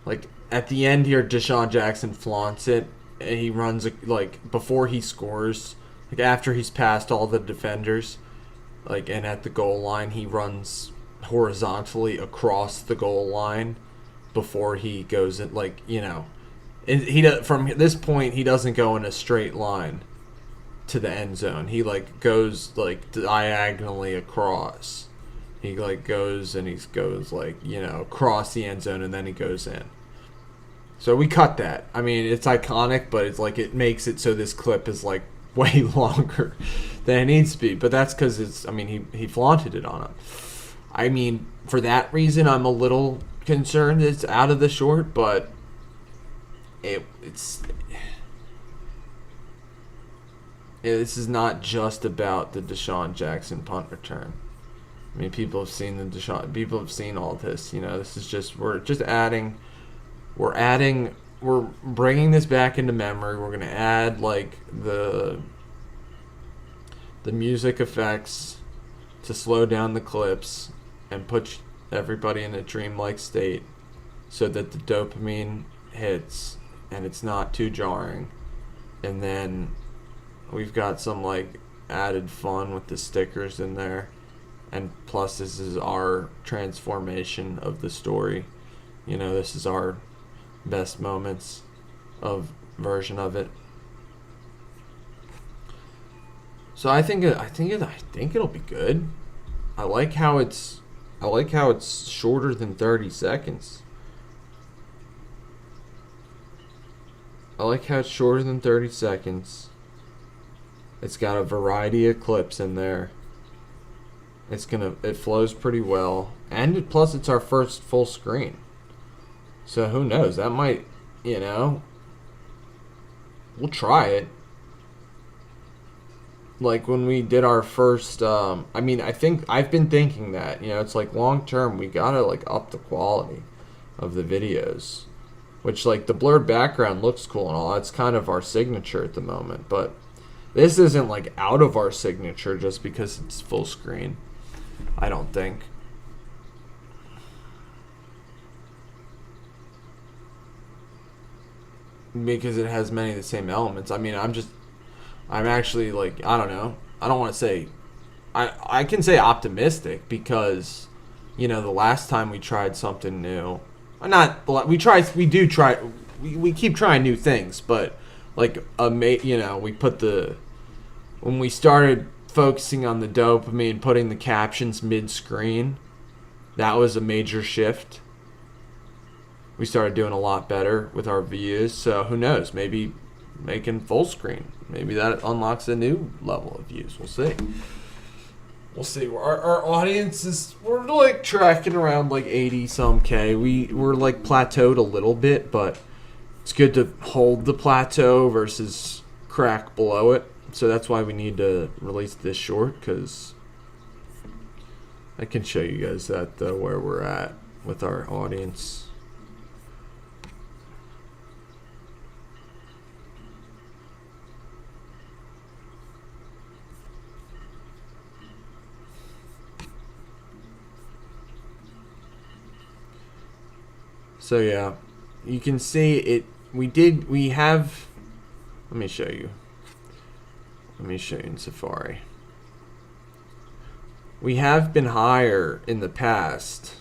like, at the end here, Deshaun Jackson flaunts it, and he runs, like, before he scores, like, after he's passed all the defenders, like, and at the goal line, he runs horizontally across the goal line before he goes in, like, from this point, he doesn't go in a straight line to the end zone. He, like, goes, like, diagonally across. He, like, goes and he goes, like, across the end zone, and then he goes in. So we cut that. I mean, it's iconic, but it's like, it makes it so this clip is, like, way longer than it needs to be. But that's because he flaunted it on him. I mean, for that reason, I'm a little concerned it's out of the short, but this is not just about the Deshaun Jackson punt return. I mean, people have seen all this. This is just, we're bringing this back into memory. We're gonna add, like, the music effects to slow down the clips and put everybody in a dreamlike state so that the dopamine hits and it's not too jarring. And then we've got some, like, added fun with the stickers in there. And plus, this is our transformation of the story. This is our best moments of version of it. So I think it'll be good. I like how it's shorter than 30 seconds. It's got a variety of clips in there. It flows pretty well. And plus, it's our first full screen. So who knows? That might, we'll try it. Like when we did our first, I think I've been thinking that, it's like long term, we gotta, like, up the quality of the videos. Which, like, the blurred background looks cool and all. That's kind of our signature at the moment. But this isn't, like, out of our signature just because it's full screen. I don't think. Because it has many of the same elements. I mean, I'm actually, like, I don't know. I don't want to say, I can say optimistic because, the last time we tried something new, we keep trying new things, but, like, when we started focusing on the dopamine, putting the captions mid-screen, that was a major shift. We started doing a lot better with our views, so who knows, maybe making full screen, maybe that unlocks a new level of views. We'll see. Our audience we're, like, tracking around, like, 80 some K. We're, like, plateaued a little bit, but it's good to hold the plateau versus crack below it. So that's why we need to release this short, because I can show you guys that, though, where we're at with our audience. So yeah, you can see it. We have. Let me show you in Safari. we have been higher in the past.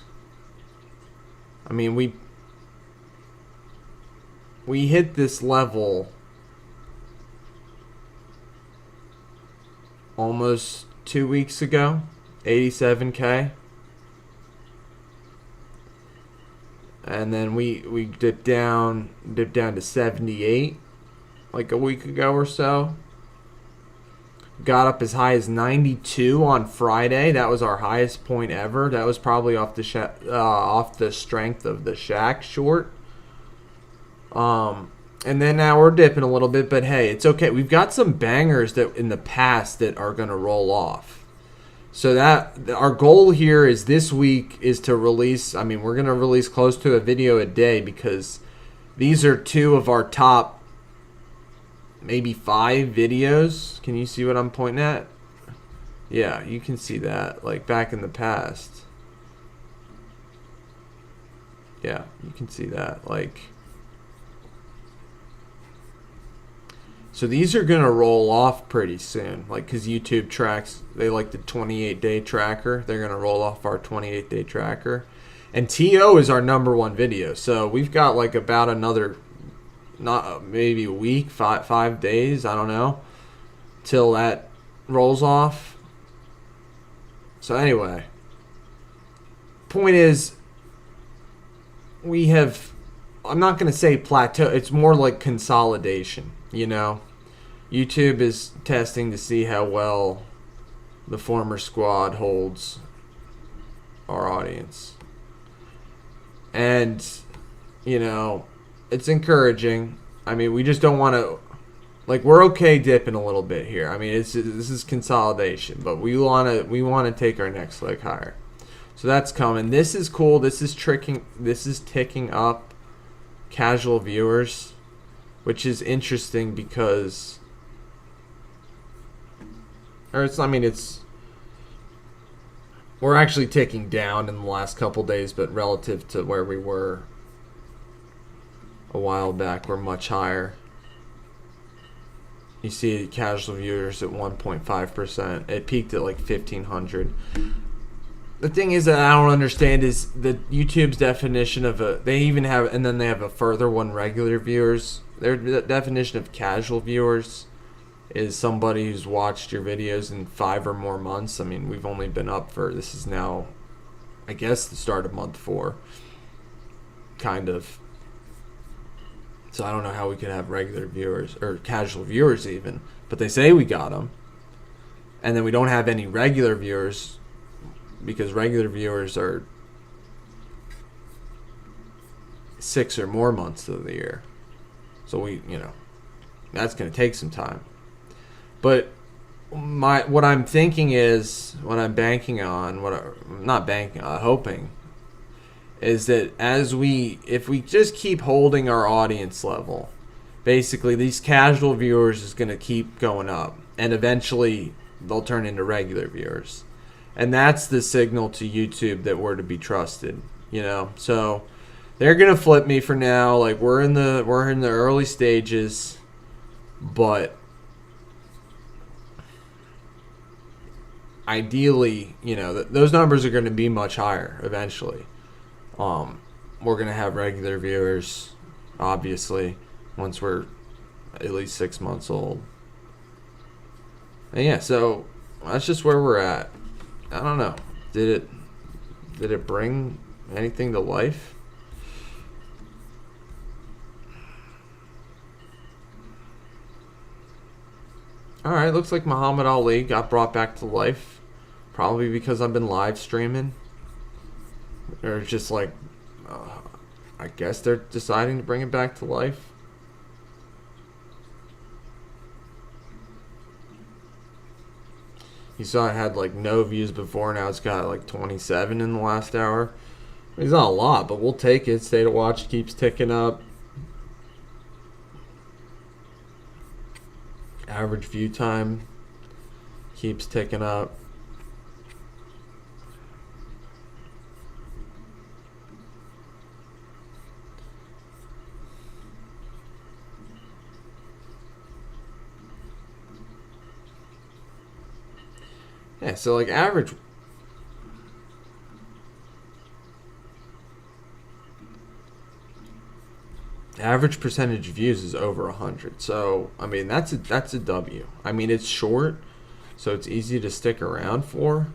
I mean, we hit this level almost 2 weeks ago, 87K. And then we dipped down to 78 like a week ago or so. Got up as high as 92 on Friday. That was our highest point ever. That was probably off the strength of the Shaq short. And then now we're dipping a little bit, but hey, it's okay. We've got some bangers that in the past that are going to roll off. So that our goal here is this week is to release. I mean, we're going to release close to a video a day because these are two of our top maybe 5 videos. Can you see what I'm pointing at? Yeah, you can see that like back in the past. Yeah, you can see that like. So these are going to roll off pretty soon, like because YouTube tracks, they like the 28-day tracker. They're going to roll off our 28-day tracker. And TO is our #1 video. So we've got like about another, not maybe a week, 5 days, I don't know, till that rolls off. So anyway, point is, we have, I'm not going to say plateau, it's more like consolidation. You know, YouTube is testing to see how well the former squad holds our audience. And, you know, it's encouraging. I mean, we just don't want to, like, we're okay dipping a little bit here. I mean, this is consolidation, but we want to take our next leg higher. So that's coming. This is cool. This is ticking up casual viewers, which is interesting because, we're actually ticking down in the last couple days, but relative to where we were a while back, we're much higher. You see casual viewers at 1.5%. It peaked at like 1,500. The thing is that I don't understand is the YouTube's definition of they even have, and then they have a further one, regular viewers. Their definition of casual viewers is somebody who's watched your videos in 5 or more months. I mean, we've only been up for, this is now, I guess, the start of month 4. Kind of. So I don't know how we could have regular viewers, or casual viewers even. But they say we got them. And then we don't have any regular viewers, because regular viewers are 6 or more months of the year. So we, that's going to take some time. But what I'm thinking is, what I'm banking on, hoping, is that if we just keep holding our audience level, basically these casual viewers is going to keep going up, and eventually they'll turn into regular viewers. And that's the signal to YouTube that we're to be trusted, So they're gonna flip me for now. Like we're in the early stages, but ideally, those numbers are going to be much higher eventually. We're gonna have regular viewers, obviously, once we're at least 6 months old. And yeah, so that's just where we're at. I don't know. Did it bring anything to life? Alright, looks like Muhammad Ali got brought back to life. Probably because I've been live streaming. Or just like, I guess they're deciding to bring it back to life. You saw it had like no views before, now it's got like 27 in the last hour. It's not a lot, but we'll take it. Stay to watch keeps ticking up. Average view time keeps ticking up. Yeah, so like average average percentage views is over 100. So I mean that's a W. I mean it's short, so it's easy to stick around for.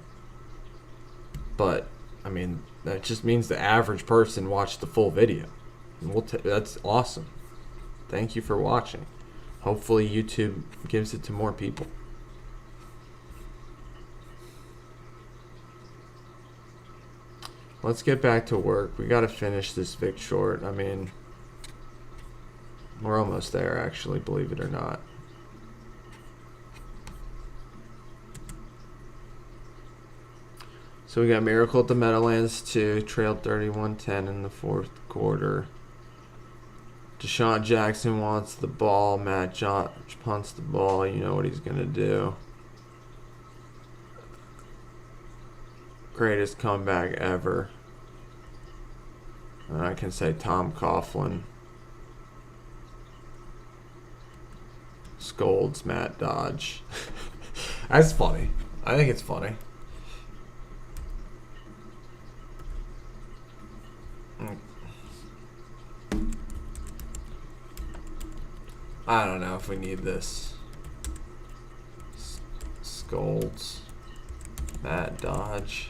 But I mean that just means the average person watched the full video. And that's awesome. Thank you for watching. Hopefully YouTube gives it to more people. Let's get back to work. We got to finish this Vic short. I mean, we're almost there, actually, believe it or not. So we got Miracle at the Meadowlands 2, trailed 31-10 in the fourth quarter. Deshaun Jackson wants the ball. Matt Josh punts the ball. You know what he's going to do. Greatest comeback ever. And I can say Tom Coughlin scolds Matt Dodge. That's funny. I think it's funny. I don't know if we need this. Scolds Matt Dodge.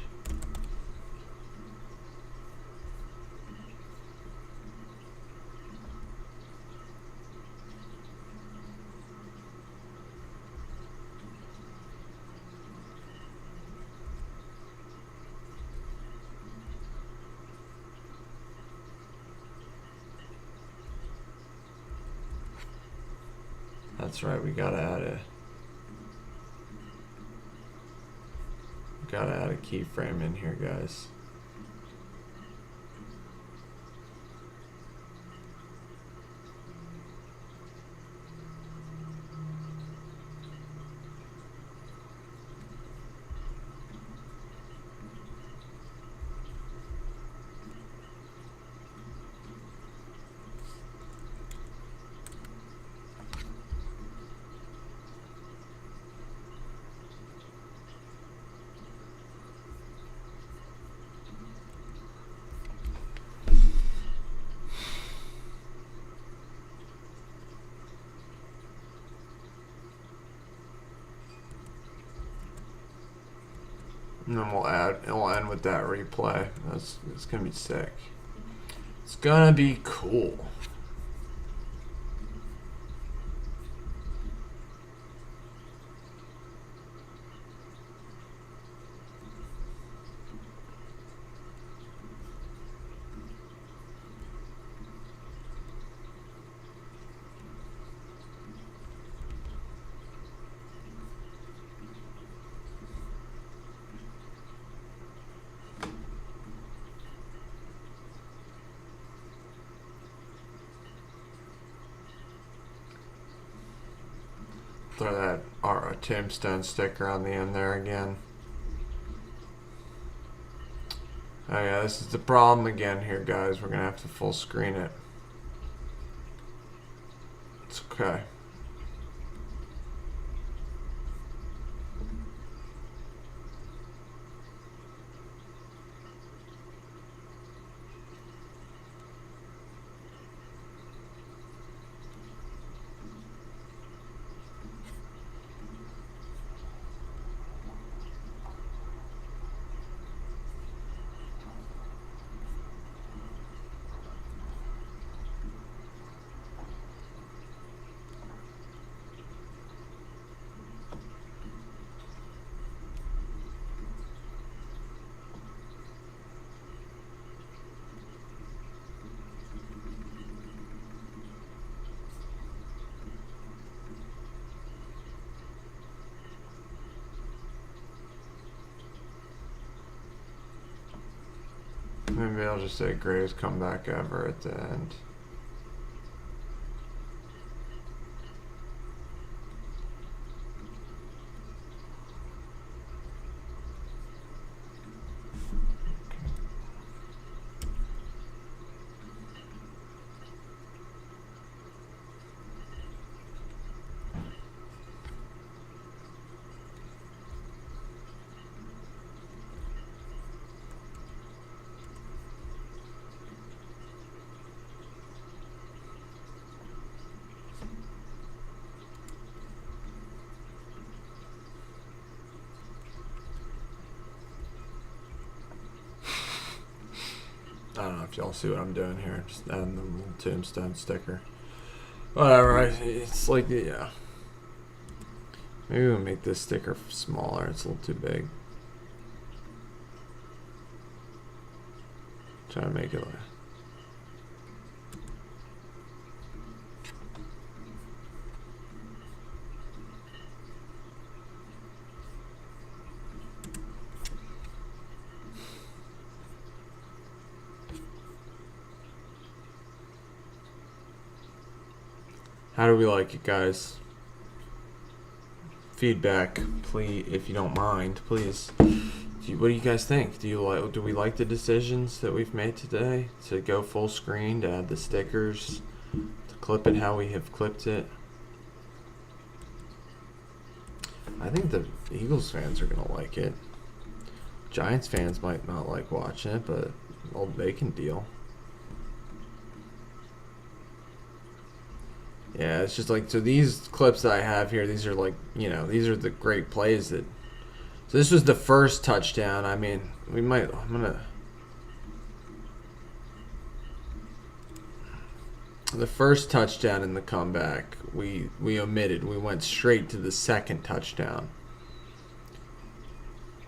That's right, we gotta add a keyframe in here, guys. And then we'll end with that replay. It's gonna be sick. It's gonna be cool. Throw that tombstone sticker on the end there again. Oh yeah, this is the problem again here, guys. We're gonna have to full screen it. It's okay. Maybe I'll just say greatest comeback ever at the end. y'all see what I'm doing here. Just adding the little tombstone sticker. Whatever. It's like, yeah. Maybe we'll make this sticker smaller. It's a little too big. Try to make it like. How do we like it, guys? Feedback, please, if you don't mind, please. What do you guys think? Do we like the decisions that we've made today to go full screen, to add the stickers, to clip it how we have clipped it? I think the Eagles fans are gonna like it. Giants fans might not like watching it, but well, they can deal. Yeah, it's just like, so these clips that I have here, these are like, you know, these are the great plays that. So this was the first touchdown. I mean, we might. I'm gonna. The first touchdown in the comeback, we omitted. We went straight to the second touchdown.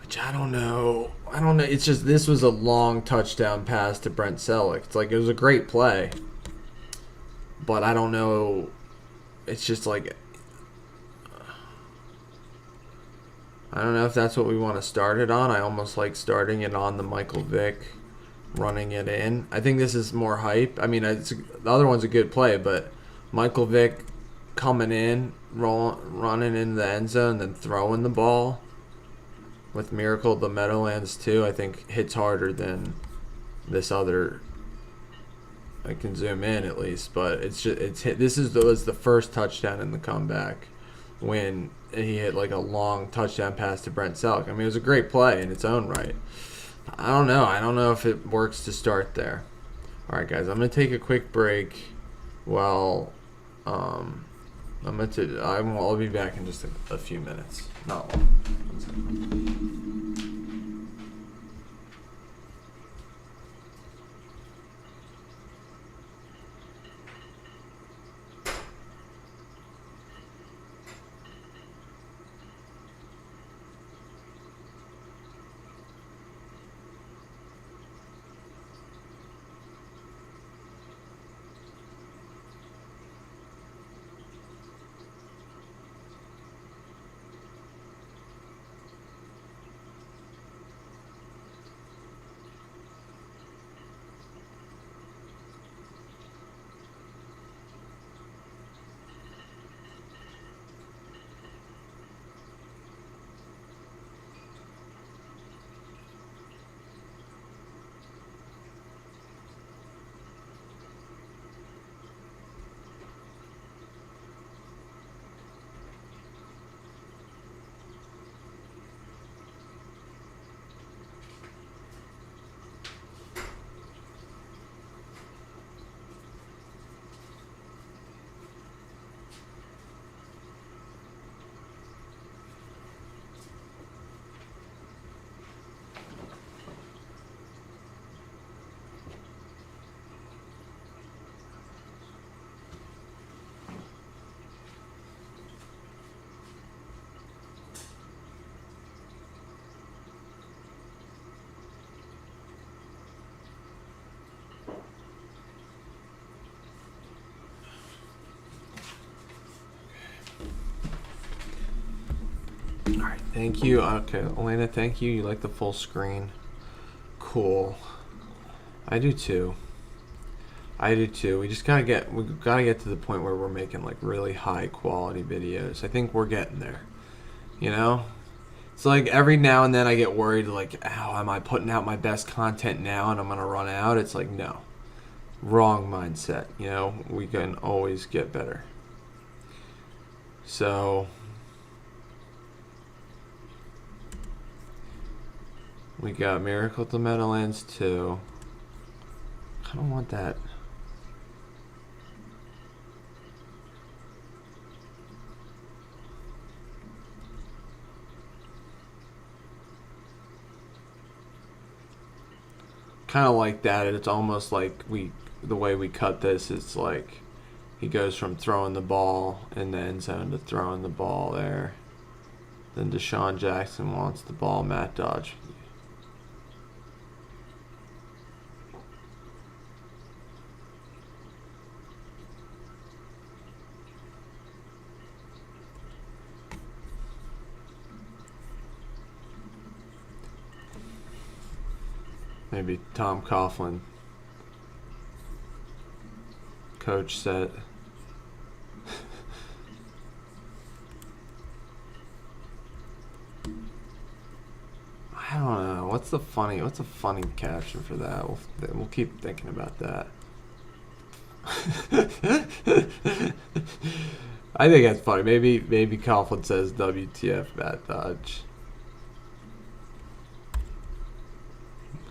Which I don't know. It's just, this was a long touchdown pass to Brent Selleck. It's like, it was a great play. But I don't know. It's just like, I don't know if that's what we want to start it on. I almost like starting it on the Michael Vick, running it in. I think this is more hype. I mean, the other one's a good play, but Michael Vick coming in, running in the end zone, then throwing the ball with Miracle of the Meadowlands too, I think hits harder than this other. I can zoom in at least, but it's hit. This was the first touchdown in the comeback when he hit like a long touchdown pass to Brent Selleck. I mean, it was a great play in its own right. I don't know if it works to start there. All right, guys, I'm gonna take a quick break. Well, I'll be back in just a few minutes. Not long. 1 second. All right, thank you. Okay, Elena, thank you. You like the full screen? Cool. I do too. We just gotta get to the point where we're making like really high quality videos. I think we're getting there. You know, it's like every now and then I get worried, like, oh, am I putting out my best content now and I'm gonna run out? It's like, no, wrong mindset. You know, we can always get better. So. We got Miracle at the Meadowlands 2. I don't want that. kind of like that. It's almost like the way we cut this, it's like he goes from throwing the ball in the end zone to throwing the ball there. Then Deshaun Jackson wants the ball. Matt Dodge. Maybe Tom Coughlin. Coach set. I don't know. What's a funny caption for that? We'll keep thinking about that. I think that's funny. Maybe Coughlin says WTF Matt Dodge.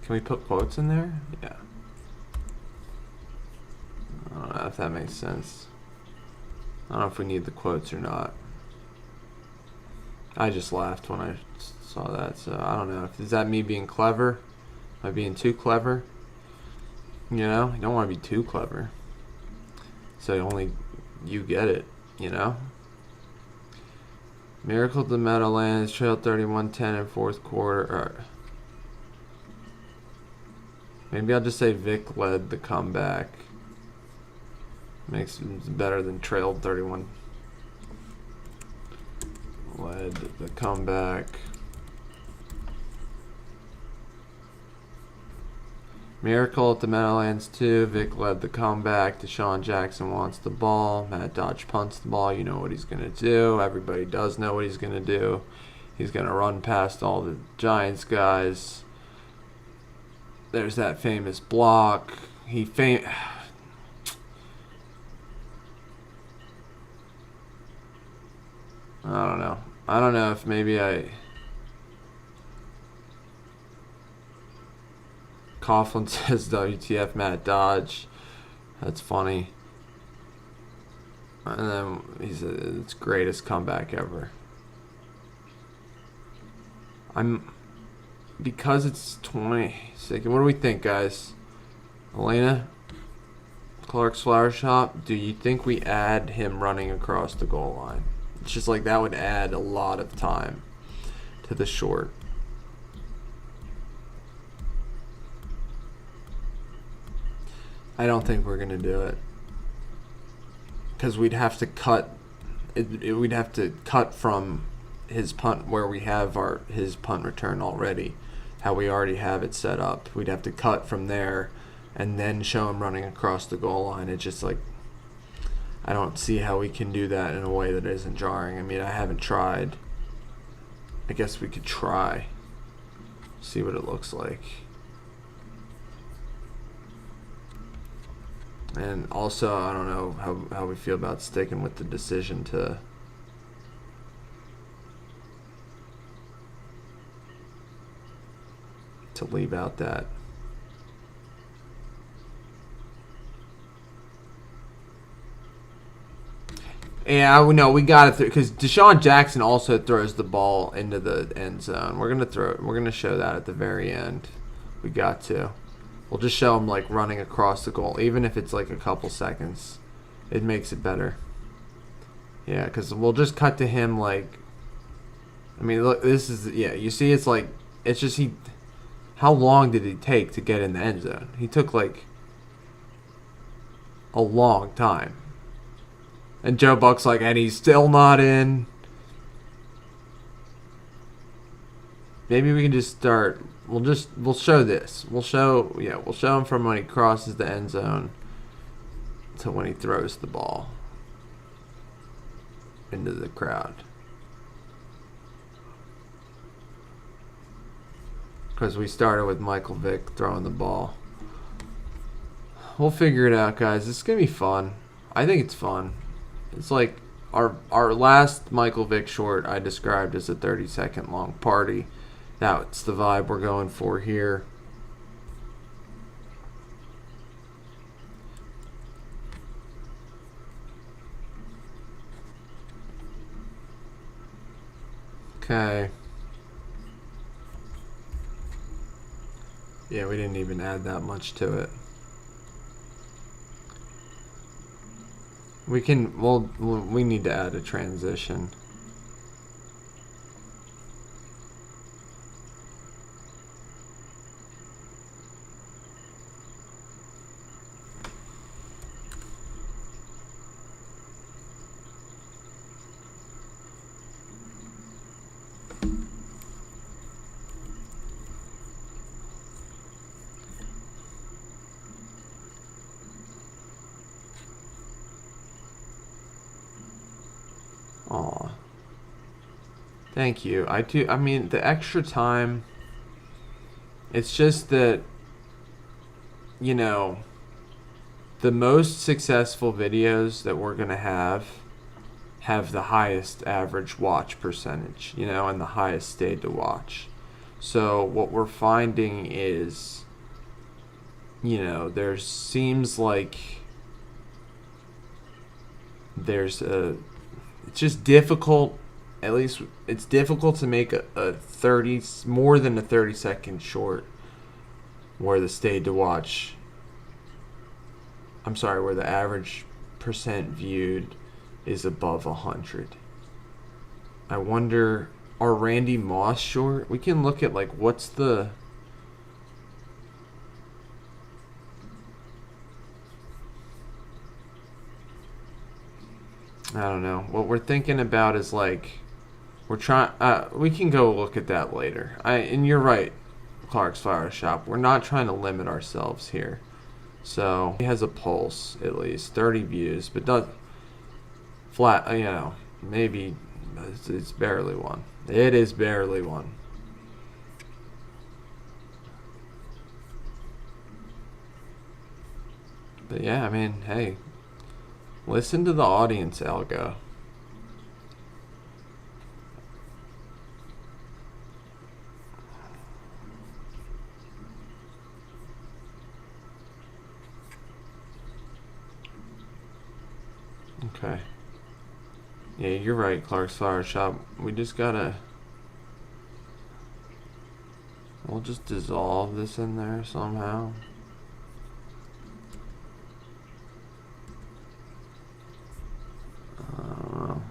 Can we put quotes in there? Yeah. I don't know if that makes sense. I don't know if we need the quotes or not. I just laughed when I saw that, so I don't know. Is that me being clever? Am I being too clever? You know, you don't want to be too clever. So only you get it, you know? Miracle to Meadowlands, trail 31-10 in fourth quarter. Maybe I'll just say Vic led the comeback. Makes it better than trailed 31. Led the comeback. Miracle at the Meadowlands 2. Vic led the comeback. Deshaun Jackson wants the ball. Matt Dodge punts the ball. You know what he's going to do. Everybody does know what he's going to do. He's going to run past all the Giants guys. There's that famous block. I don't know. I don't know if maybe Coughlin says WTF Matt Dodge. That's funny. And then he said it's greatest comeback ever. Because it's 26. What do we think, guys? Elena? Clark's Flower Shop? Do you think we add him running across the goal line? It's just like that would add a lot of time to the short. I don't think we're going to do it. Because we'd have to cut. We'd have to cut from his punt where we have his punt return already. How we already have it set up. We'd have to cut from there and then show him running across the goal line. It's just like, I don't see how we can do that in a way that isn't jarring. I mean, I haven't tried. I guess we could try. See what it looks like. And also, I don't know how we feel about sticking with the decision to leave out that. Yeah, we got it because Deshaun Jackson also throws the ball into the end zone. We're gonna show that at the very end. We got to. We'll just show him like running across the goal, even if it's like a couple seconds. It makes it better. Yeah, because we'll just cut to him like. I mean, look, this is You see, it's like it's just he. How long did it take to get in the end zone? He took like a long time. And Joe Buck's like, and he's still not in. Maybe we can just start. We'll show this. We'll show him from when he crosses the end zone to when he throws the ball into the crowd. Because we started with Michael Vick throwing the ball. We'll figure it out, guys. It's going to be fun. I think it's fun. It's like our last Michael Vick short I described as a 30-second long party. That's the vibe we're going for here. Okay. Yeah, we didn't even add that much to it. We need to add a transition. Aw. Thank you. I mean, the extra time, it's just that, you know, the most successful videos that we're going to have the highest average watch percentage, you know, and the highest stayed to watch. So what we're finding is, you know, there seems like there's a, it's just difficult, at least it's difficult to make a 30, more than a 30-second short where the stayed to watch, I'm sorry, where the average percent viewed is above 100. I wonder, are Randy Moss short? We can look at, like, what's the... I don't know. What we're thinking about is, like, we're trying... we can go look at that later. And you're right, Clark's Flower Shop. We're not trying to limit ourselves here. So, he has a pulse, at least. 30 views, but does... Flat, you know, maybe it's barely one. It is barely one. But yeah, I mean, hey, listen to the audience, Elgo. Okay. Yeah, you're right, Clark's Flower Shop. We just gotta... We'll just dissolve this in there somehow. I don't know.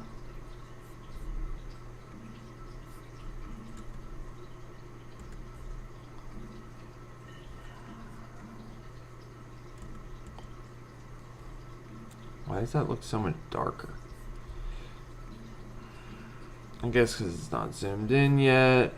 Why does that look so much darker? I guess because it's not zoomed in yet.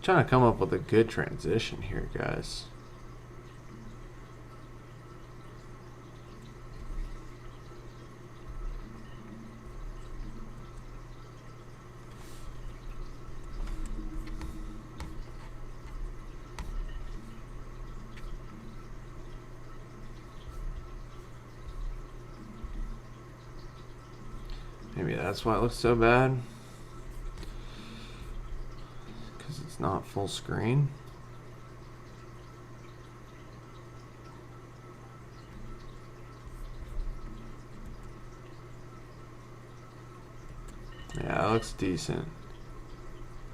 Trying to come up with a good transition here, guys. Maybe that's why it looks so bad. It's not full screen. Yeah, that looks decent.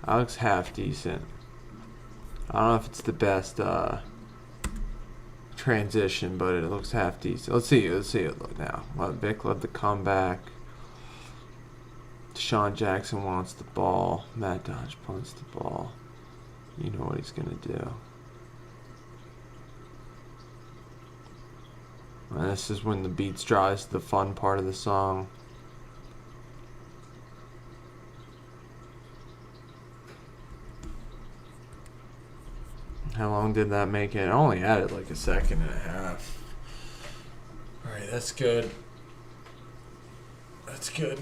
That looks half decent. I don't know if it's the best transition, but it looks half decent. Let's see it look now. Vic led the comeback. Deshaun Jackson wants the ball. Matt Dodge punts the ball. You know what he's gonna do. And this is when the beats drop. Is the fun part of the song. How long did that make it? I only added like a second and a half. Alright, that's good. That's good.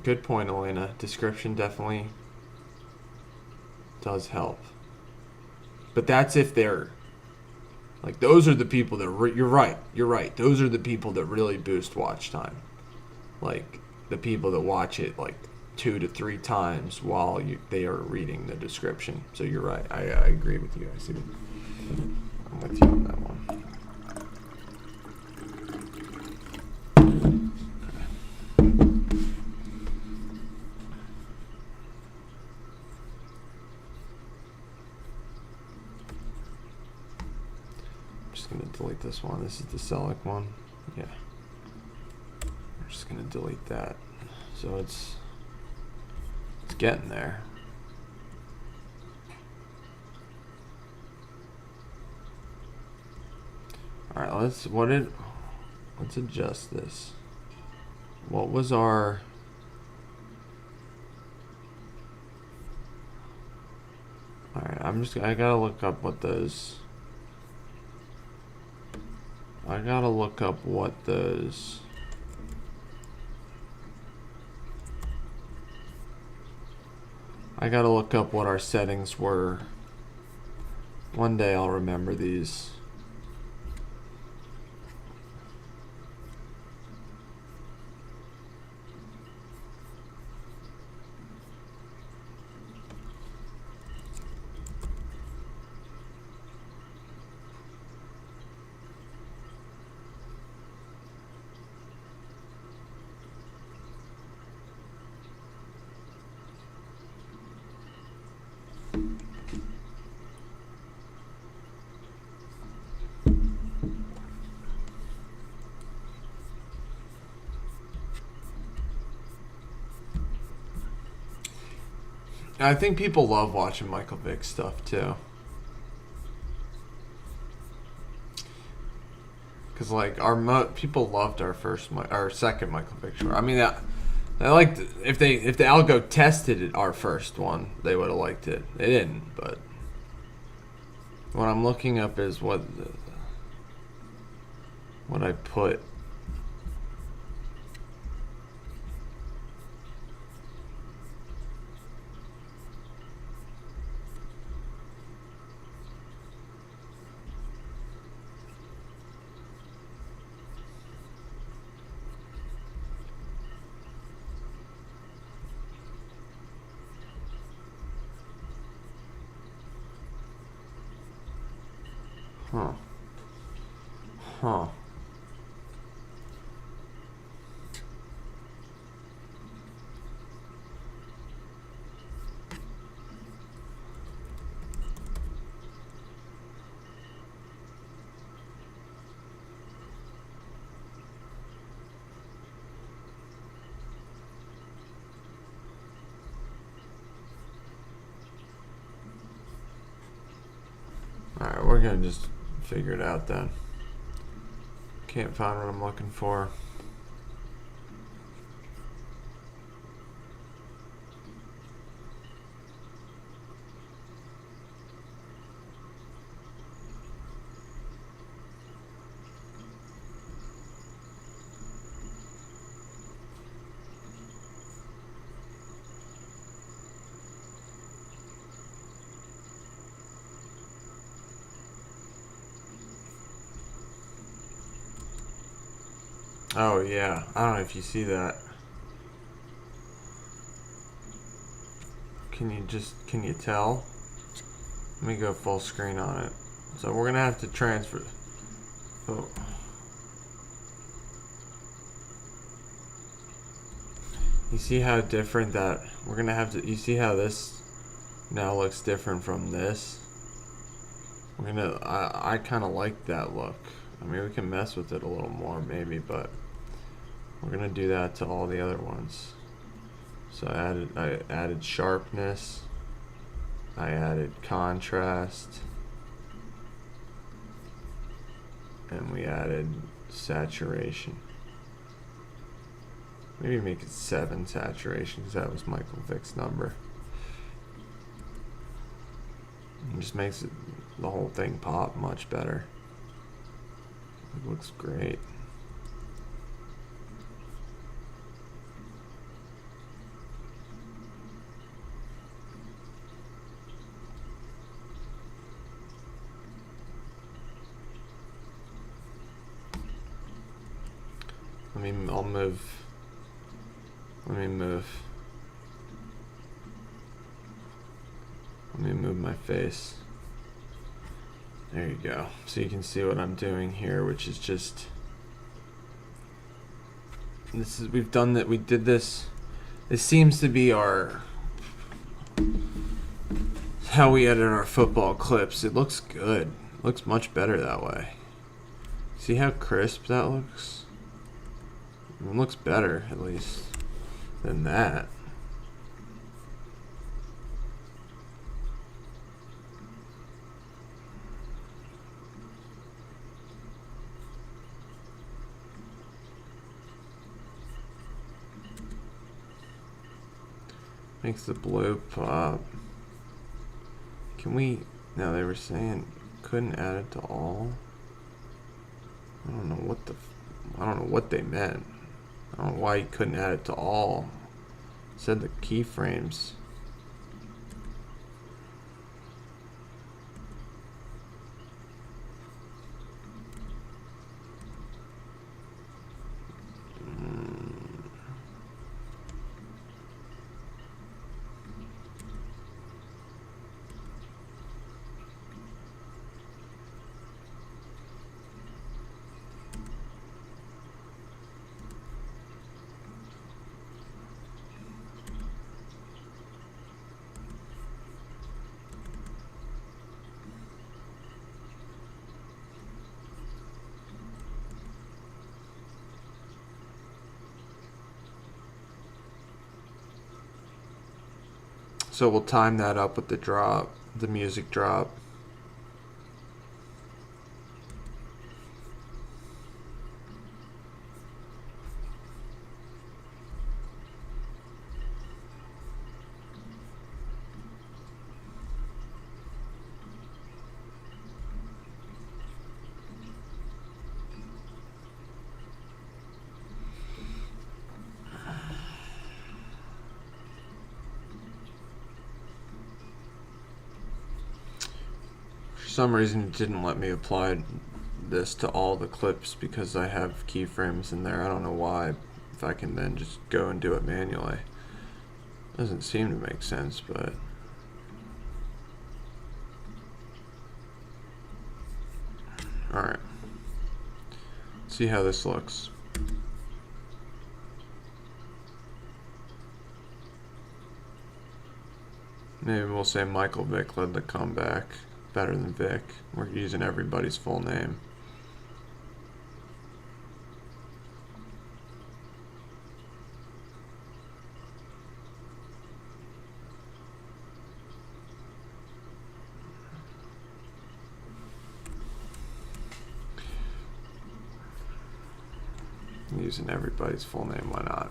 Good point, Elena. Description definitely does help. But that's if they're... Like, those are the people that... You're right. Those are the people that really boost watch time. Like, the people that watch it, like, 2 to 3 times while they are reading the description. So you're right. I agree with you. I'm with you on that one. Delete this one. This is the Selleck one. Yeah. I'm just gonna delete that. So it's getting there. Alright, let's adjust this. What was our... Alright, I gotta look up what those... I gotta look up what those... I gotta look up what our settings were. One day I'll remember these. I think people love watching Michael Vick stuff too. Cause like people loved our second Michael Vick short. I mean, they liked if the algo tested our first one, they would have liked it. They didn't, but what I'm looking up is what I put. Huh. Alright, we're gonna just figure it out then. Can't find what I'm looking for. Oh yeah, I don't know if you see that. Can you tell? Let me go full screen on it. So we're gonna have to transfer. Oh. You see how different that, we're gonna have to, you see how this now looks different from this? I kinda like that look. I mean, we can mess with it a little more maybe, but we're gonna do that to all the other ones. So I added sharpness. I added contrast. And we added saturation. Maybe make it 7 saturation because that was Michael Vick's number. It just makes the whole thing pop much better. It looks great. I'll move. Let me move my face. There you go. So you can see what I'm doing here, which is just, we've done that. We did this. This seems to be how we edit our football clips. It looks good. It looks much better that way. See how crisp that looks? It looks better, at least, than that. Makes the blue pop. Can we? No, they were saying couldn't add it to all. I don't know what they meant. I don't know why you couldn't add it to all. It said the keyframes. So we'll time that up with the drop, the music drop. For some reason it didn't let me apply this to all the clips because I have keyframes in there. I don't know why. If I can then just go and do it manually. Doesn't seem to make sense, but alright. See how this looks. Maybe we'll say Michael Vick led the comeback. Better than Vick. We're using everybody's full name. I'm using everybody's full name, why not?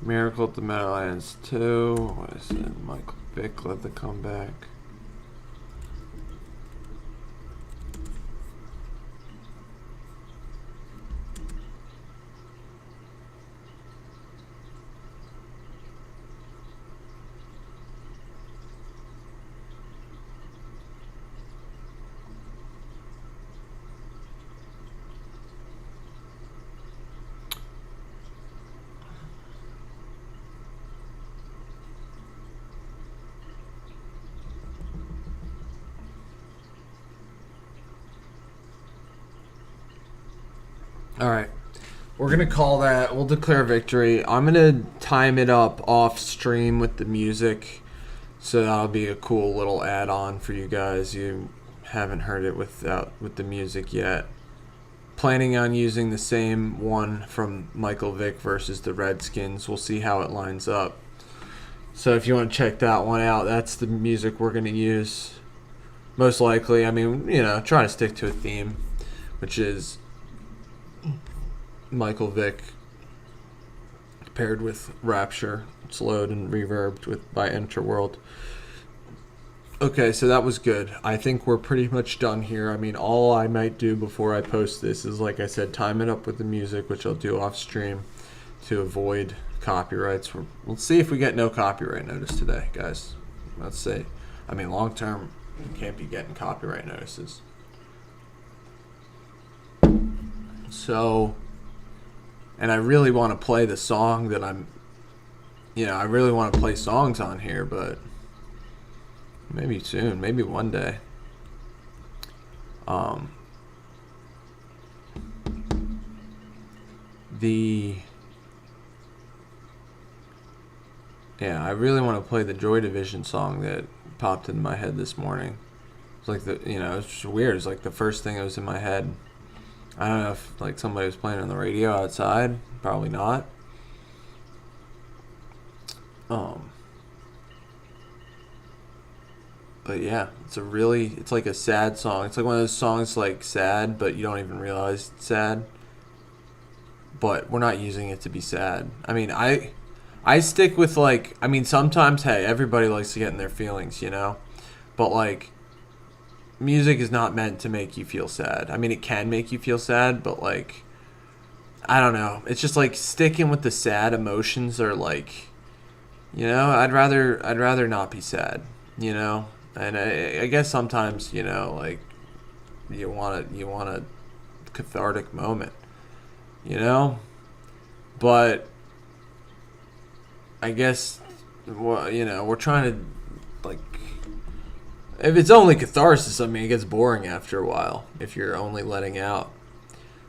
Miracle at the Meadowlands 2. What is it? Michael Vick led the comeback. All right. We're going to call that. We'll declare victory. I'm going to time it up off stream with the music. So that'll be a cool little add-on for you guys. You haven't heard it with the music yet. Planning on using the same one from Michael Vick versus the Redskins. We'll see how it lines up. So if you want to check that one out, that's the music we're going to use. Most likely, I mean, try to stick to a theme, which is Michael Vick paired with Rapture, slowed and reverbed by Interworld. Okay, so that was good. I think we're pretty much done here. I mean, all I might do before I post this is, like I said, time it up with the music, which I'll do off stream to avoid copyrights. We'll see if we get no copyright notice today, guys. Let's see. I mean, long term, you can't be getting copyright notices. So, and I really want to play the song that I really want to play songs on here, but maybe soon, maybe one day. I really want to play the Joy Division song that popped in my head this morning. It's like it's just weird. It's like the first thing that was in my head. I don't know if like somebody was playing on the radio outside. Probably not. But yeah, it's like a sad song. It's like one of those songs like sad, but you don't even realize it's sad. But we're not using it to be sad. I mean, I stick with sometimes, hey, everybody likes to get in their feelings, But like, music is not meant to make you feel sad. I mean, it can make you feel sad, but like, I don't know. It's just like sticking with the sad emotions are like, I'd rather not be sad, And I guess sometimes, like, you want a cathartic moment, But I guess, we're trying to, like, if it's only catharsis, I mean, it gets boring after a while if you're only letting out.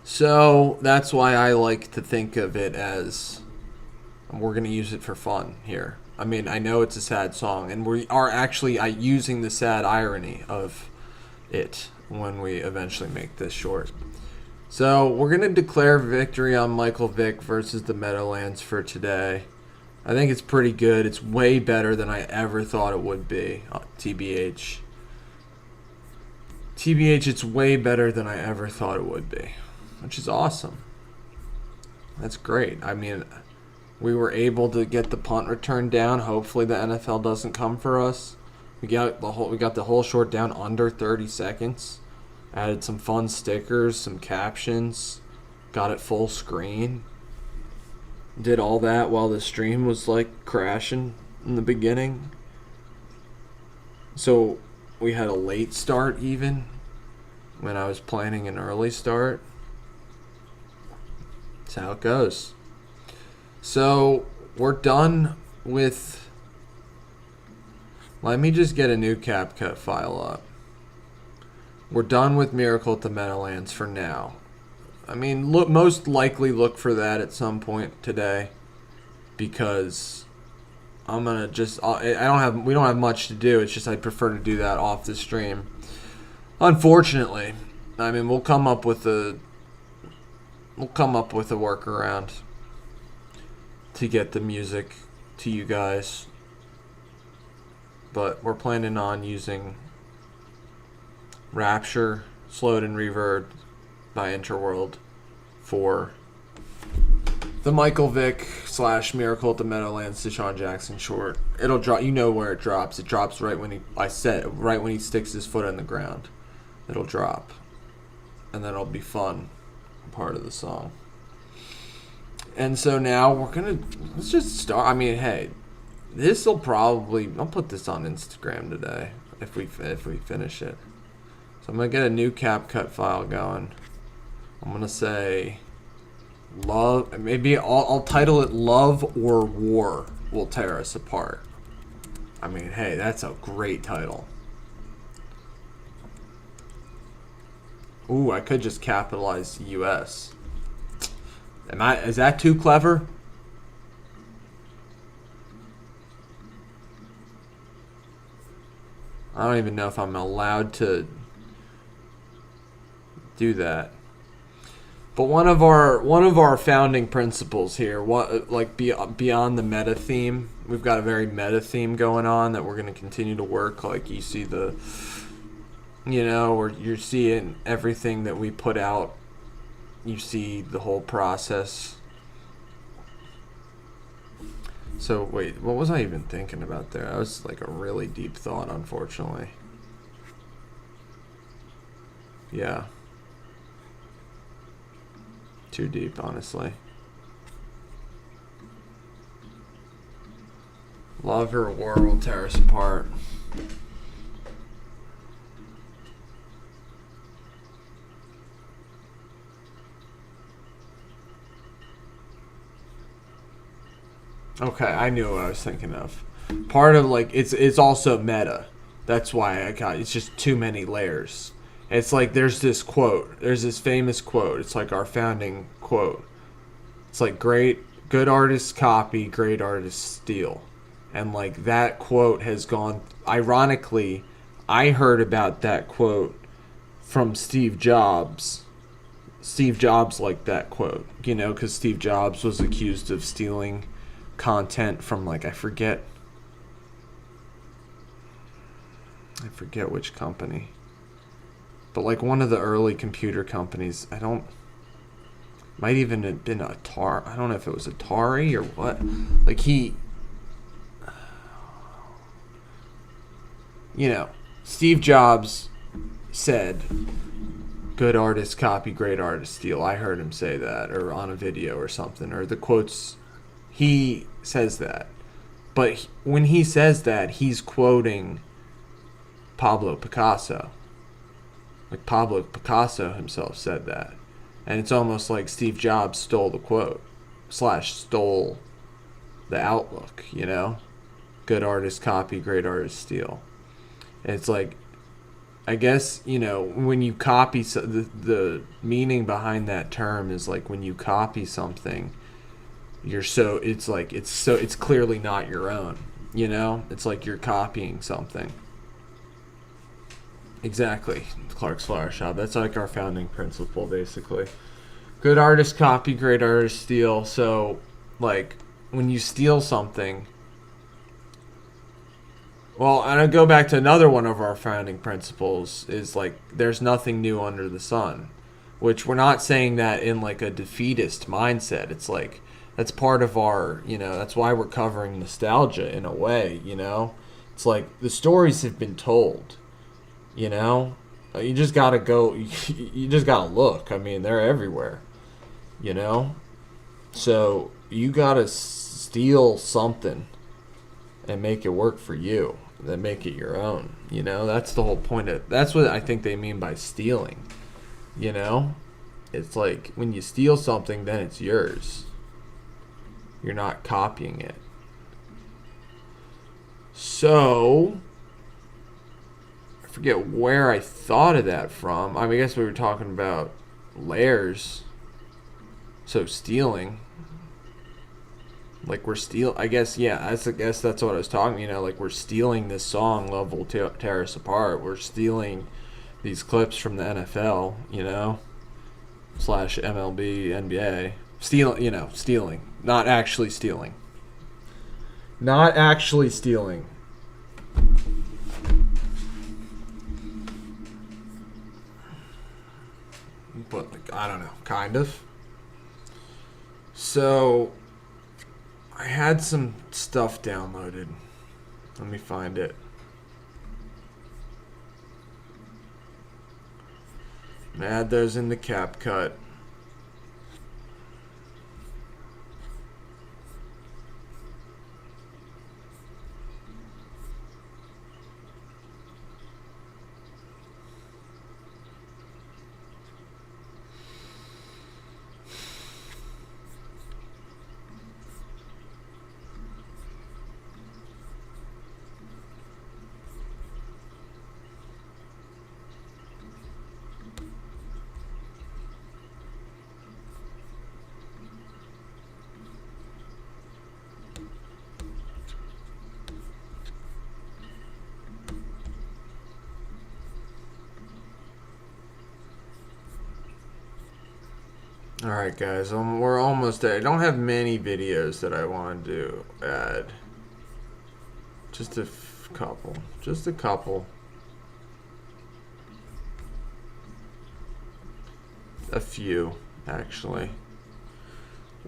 So that's why I like to think of it as we're going to use it for fun here. I mean, I know it's a sad song, and we are actually using the sad irony of it when we eventually make this short. So we're going to declare victory on Michael Vick versus the Meadowlands for today. I think it's pretty good. It's way better than I ever thought it would be. TBH. TBH, it's way better than I ever thought it would be, which is awesome. That's great. I mean, we were able to get the punt return down. Hopefully the NFL doesn't come for us. We got the whole short down under 30 seconds. Added some fun stickers, some captions. Got it full screen. Did all that while the stream was like crashing in the beginning. So we had a late start even when I was planning an early start. That's how it goes. So we're done with... Let me just get a new CapCut file up. We're done with Miracle at the Meadowlands for now. I mean, most likely look for that at some point today, because I'm gonna just we don't have much to do. It's just I'd prefer to do that off the stream. Unfortunately, I mean we'll come up with a workaround to get the music to you guys, but we're planning on using Rapture, Slowed and Reverbed by Interworld for the Michael Vick / Miracle at the Meadowlands Deshaun Jackson short. It'll drop. You know where it drops. It drops right when he sticks his foot in the ground. It'll drop, and then it'll be fun, part of the song. And so now let's just start. I mean, hey, I'll put this on Instagram today if we finish it. So I'm gonna get a new CapCut file going. I'm gonna say love. Maybe I'll title it "Love or War Will Tear Us Apart." I mean, hey, that's a great title. Ooh, I could just capitalize U.S. Is that too clever? I don't even know if I'm allowed to do that. But one of our founding principles here, beyond the meta theme, we've got a very meta theme going on that we're going to continue to work. Like you see or you're seeing everything that we put out. You see the whole process. So wait, what was I even thinking about there? That was like a really deep thought, unfortunately. Yeah. Too deep, honestly. Love or war will tear us apart. Okay, I knew what I was thinking of. Part of it's also meta. That's why it's just too many layers. It's like there's this famous quote. It's like our founding quote. It's like good artists copy, great artists steal. And like that quote has gone, ironically, I heard about that quote from Steve Jobs. Steve Jobs liked that quote, because Steve Jobs was accused of stealing content from I forget which company. But one of the early computer companies, might even have been Atari. I don't know if it was Atari or what. Steve Jobs said, good artists copy, great artists steal. I heard him say that, or on a video or something, or the quotes, he says that. But when he says that, he's quoting Pablo Picasso. Pablo Picasso himself said that. And it's almost like Steve Jobs stole the quote, / stole the outlook, Good artists copy, great artists steal. And it's like, I guess, when you copy, the meaning behind that term is when you copy something, it's clearly not your own, It's like you're copying something. Exactly. Clark's Flower Shop. That's our founding principle, basically. Good artists copy, great artists steal. So, when you steal something... Well, and I go back to another one of our founding principles is, there's nothing new under the sun. Which we're not saying that in, a defeatist mindset. It's that's part of our, that's why we're covering nostalgia in a way, It's the stories have been told. You just gotta go. You just gotta look. I mean, they're everywhere. So you gotta steal something and make it work for you. Then make it your own. That's the whole point of. That's what I think they mean by stealing. It's when you steal something, then it's yours. You're not copying it. So. Forget where I thought of that from. I guess we were talking about layers. So stealing. We're I guess, yeah, I guess that's what I was talking, we're stealing this song, Love Will Tear Us Apart. We're stealing these clips from the NFL, / MLB, NBA. Stealing. Not actually stealing. Not actually stealing. But I don't know, kind of. So I had some stuff downloaded. Let me find it. Add those in the CapCut. Alright, guys, we're almost there. I don't have many videos that I want to add. Just a couple. Just a couple. A few, actually.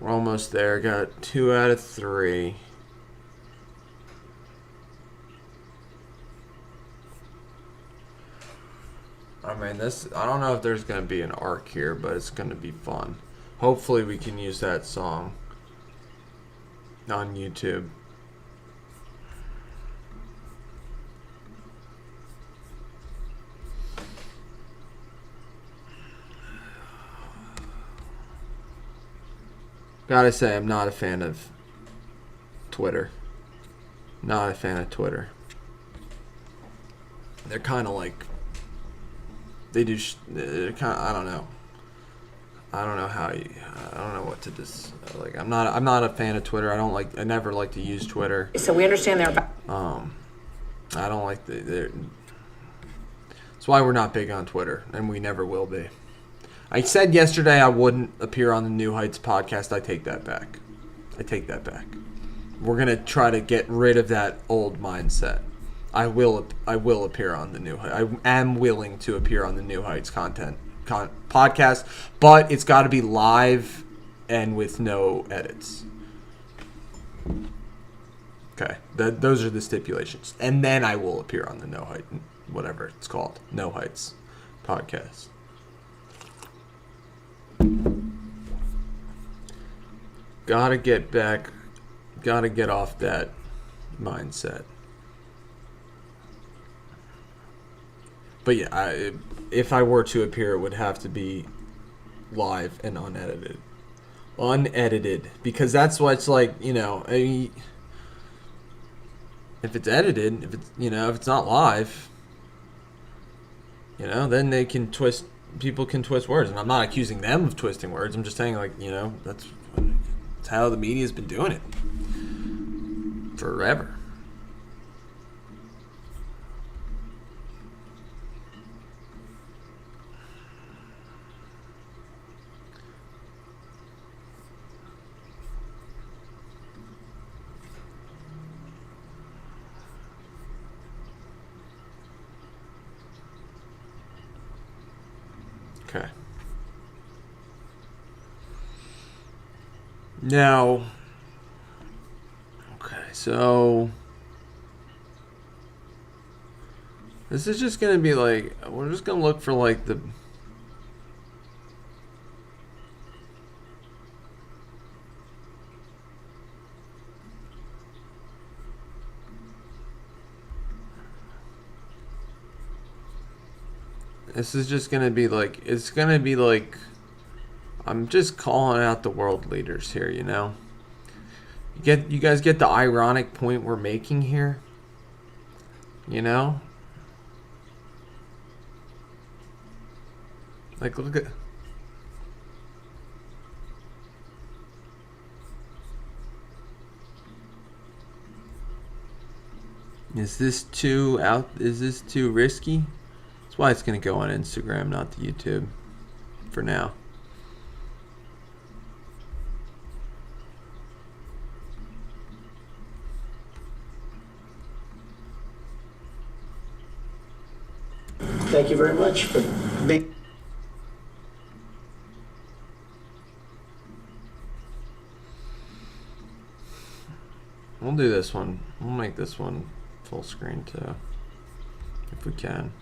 We're almost there. Got 2 out of 3. I mean, I don't know if there's going to be an arc here, but it's going to be fun. Hopefully we can use that song on YouTube. Gotta say, I'm not a fan of Twitter. Not a fan of Twitter. They're kind of like... They do... They're kind of... I don't know. I don't know how you... I don't know what to just... Like, I'm not a fan of Twitter. I never like to use Twitter. So we understand they're... I don't like the... That's why we're not big on Twitter, and we never will be. I said yesterday I wouldn't appear on the New Heights podcast. I take that back. I take that back. We're going to try to get rid of that old mindset. I will appear on the New Heights. I am willing to appear on the New Heights podcast, but it's got to be live and with no edits. Okay, those are the stipulations. And then I will appear on the No Heights, whatever it's called, No Heights podcast. Gotta get off that mindset. But yeah, if I were to appear, it would have to be live and unedited. Unedited, because that's what it's like, you know. If it's edited, if it's not live, then they can twist. People can twist words, and I'm not accusing them of twisting words. I'm just saying, like, that's how the media's been doing it forever. Okay. Now, okay, so this is just going to be like, we're just going to look for like the... This is just going to be like, it's going to be like, I'm just calling out the world leaders here, You guys get the ironic point we're making here? Like, look at... Is this too risky? That's why it's going to go on Instagram, not the YouTube, for now. Thank you very much for being... We'll do this one. We'll make this one full screen too, if we can.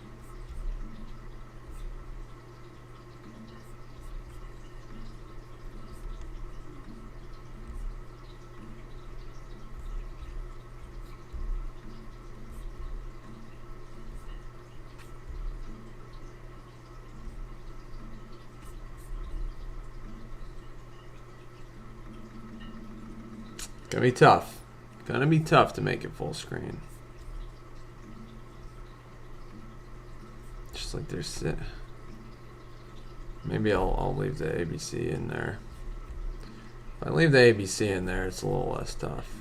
Gonna be tough. Gonna be tough to make it full screen. Just like there's... Maybe I'll leave the ABC in there. If I leave the ABC in there, it's a little less tough.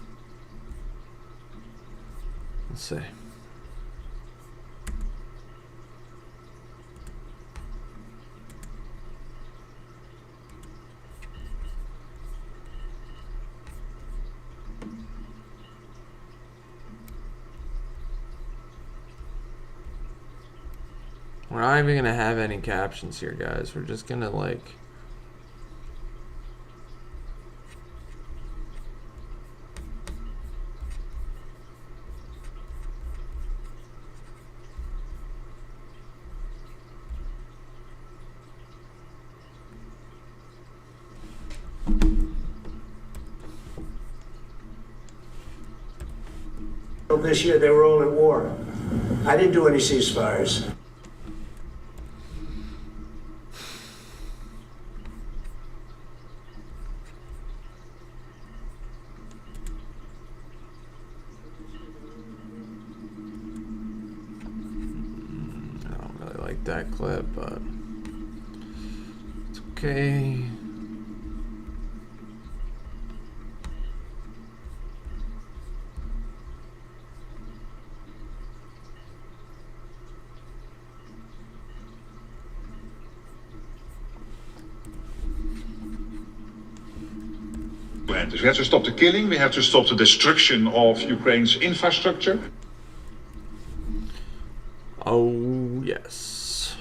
Let's see. We're not even gonna have any captions here, guys. We're just gonna like. This year, they were all at war. I didn't do any ceasefires. I don't really like that clip, but it's okay. So we have to stop the killing, we have to stop the destruction of Ukraine's infrastructure. Oh, yes.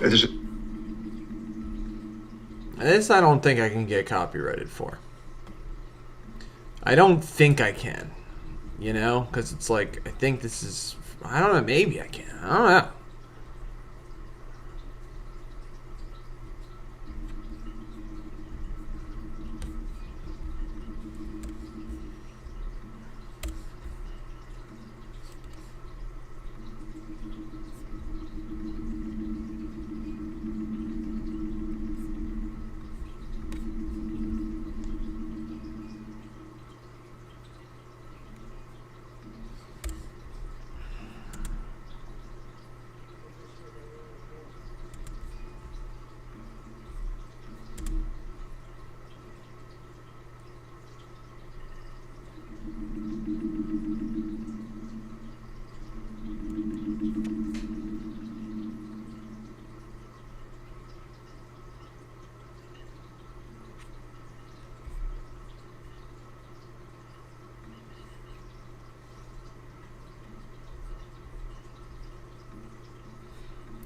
This I don't think I can get copyrighted for. I don't think I can. You know? Because it's like, I think this is... I don't know, maybe I can. I don't know.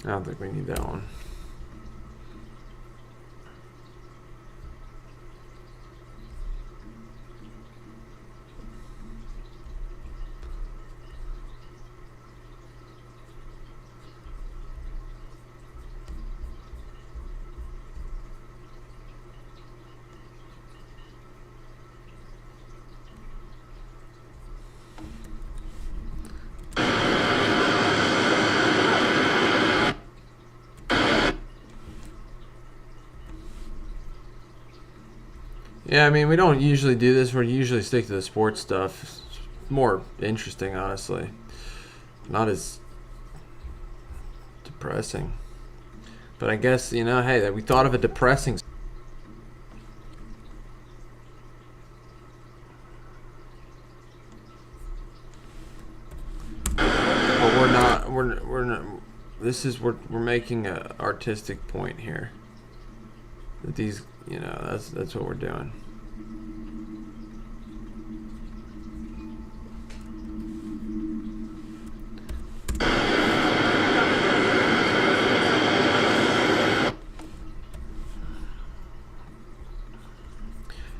I don't think we need that one. Yeah, I mean, we don't usually do this. We usually stick to the sports stuff. It's more interesting, honestly. Not as depressing. But I guess, you know, hey, we thought of a depressing... But we're not... We're not... This is... We're making an artistic point here. That these... You know, that's what we're doing.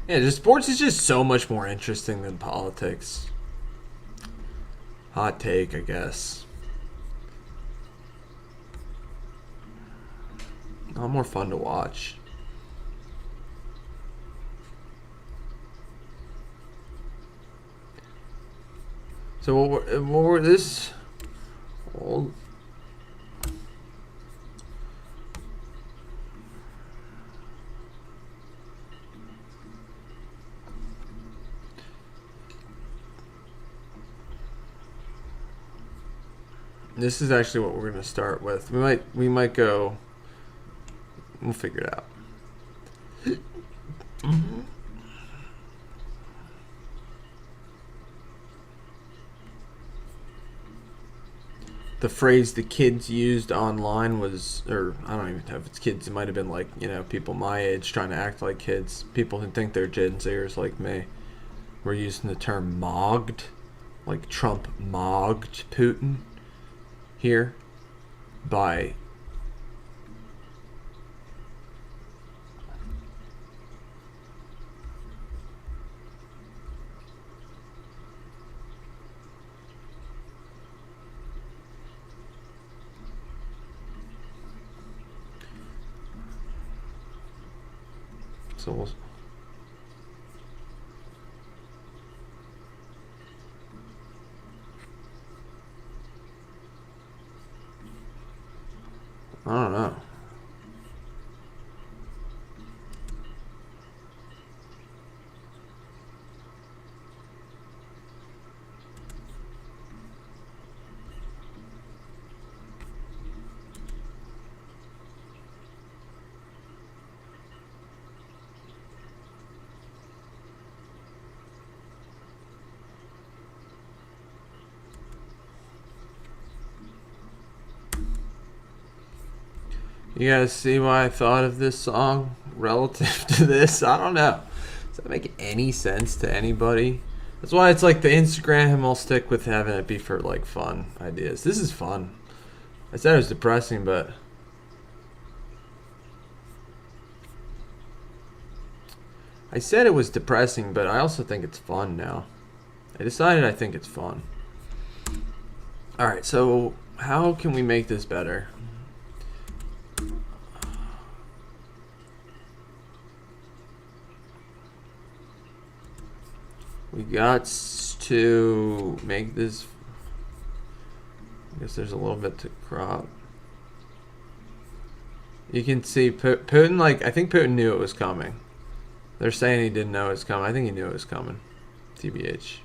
Yeah, just sports is just so much more interesting than politics. Hot take, I guess. A lot more fun to watch. So what were this? Old. This is actually what we're gonna start with. We might go. We'll figure it out. the phrase the kids used online was, or I don't even know if it's kids, it might have been like, people my age trying to act like kids. People who think they're Gen Zers like me were using the term mogged, like Trump mogged Putin here by so we'll, I don't know. You guys see why I thought of this song relative to this? I don't know. Does that make any sense to anybody? That's why it's like the Instagram, I'll stick with having it be for like fun ideas. This is fun. I said it was depressing, but I said it was depressing, but I also think it's fun now. I decided I think it's fun. Alright, so how can we make this better? We got to make this. I guess there's a little bit to crop. You can see Putin, like, I think Putin knew it was coming. They're saying he didn't know it was coming. I think he knew it was coming. TBH.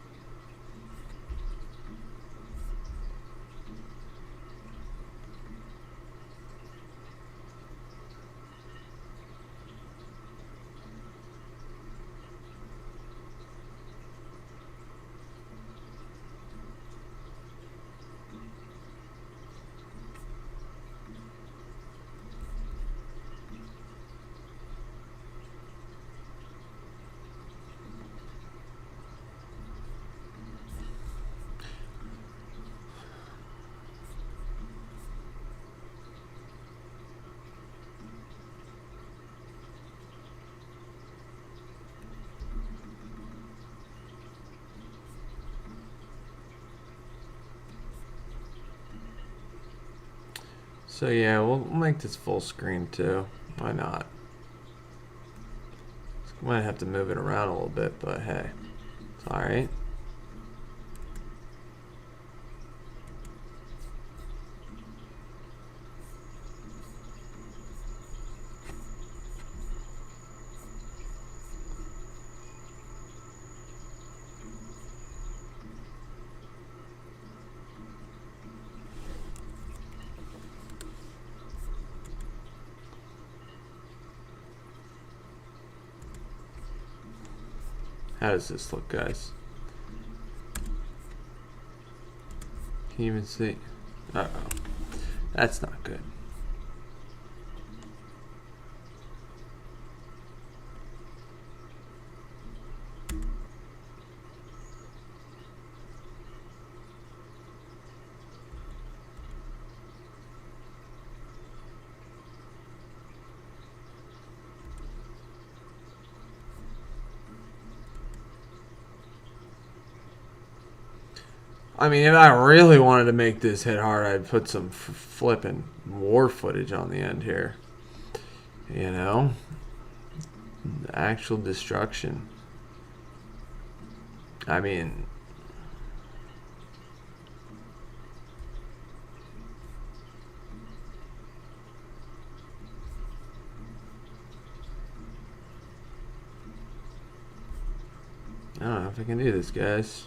So yeah, we'll make this full screen too. Why not? Might have to move it around a little bit, but hey, it's alright. How does this look, guys? Can you even see? Uh-oh. That's not good. I mean, if I really wanted to make this hit hard, I'd put some flipping war footage on the end here. You know? The actual destruction. I mean... I don't know if I can do this, guys.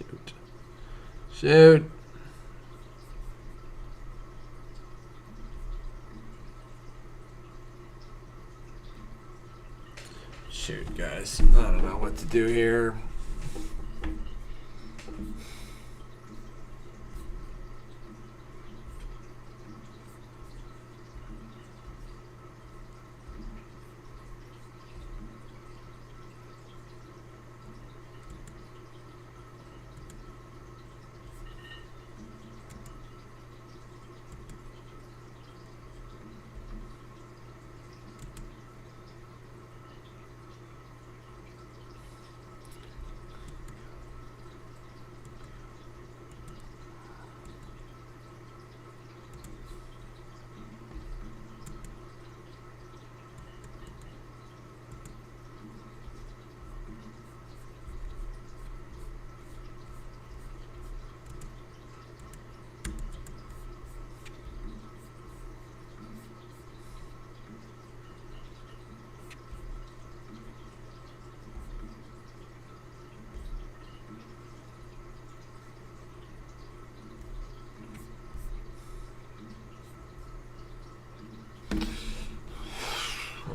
Shoot. Shoot. Shoot, guys. I don't know what to do here.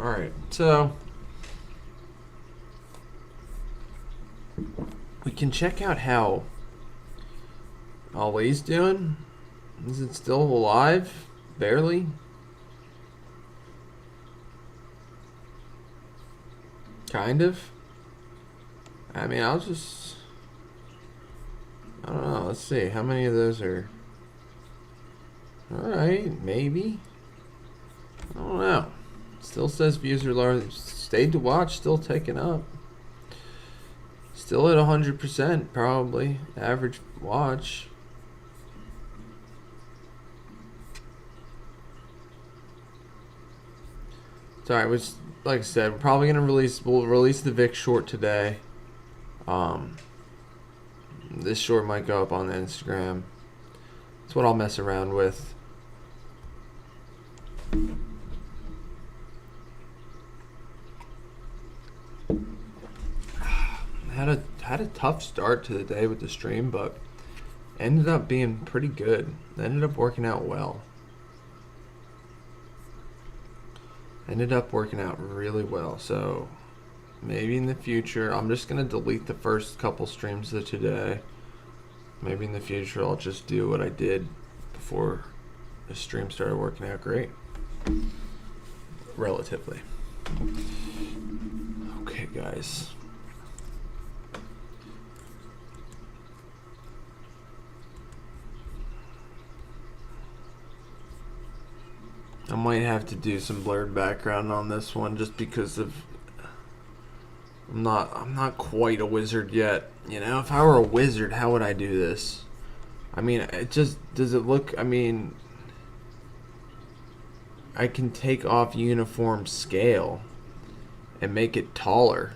Alright, so we can check out how Ali's doing. Is it still alive? Barely? Kind of? I mean, I don't know, let's see. How many of those are... Alright, maybe. I don't know. Still says views are low. Stayed to watch, still taking up. Still at 100%, probably. Average watch. Sorry, which, like I said, we're probably gonna we'll release the Vic short today. This short might go up on the Instagram. That's what I'll mess around with. Had a tough start to the day with the stream, but ended up being pretty good. Ended up working out well. Ended up working out really well. So maybe in the future, I'm just gonna delete the first couple streams of today. Maybe in the future, I'll just do what I did before the stream started working out great. Relatively. Okay, guys. I might have to do some blurred background on this one just because of I'm not quite a wizard yet. You know, if I were a wizard, how would I do this? I mean, it just does it look, I mean, I can take off uniform scale and make it taller.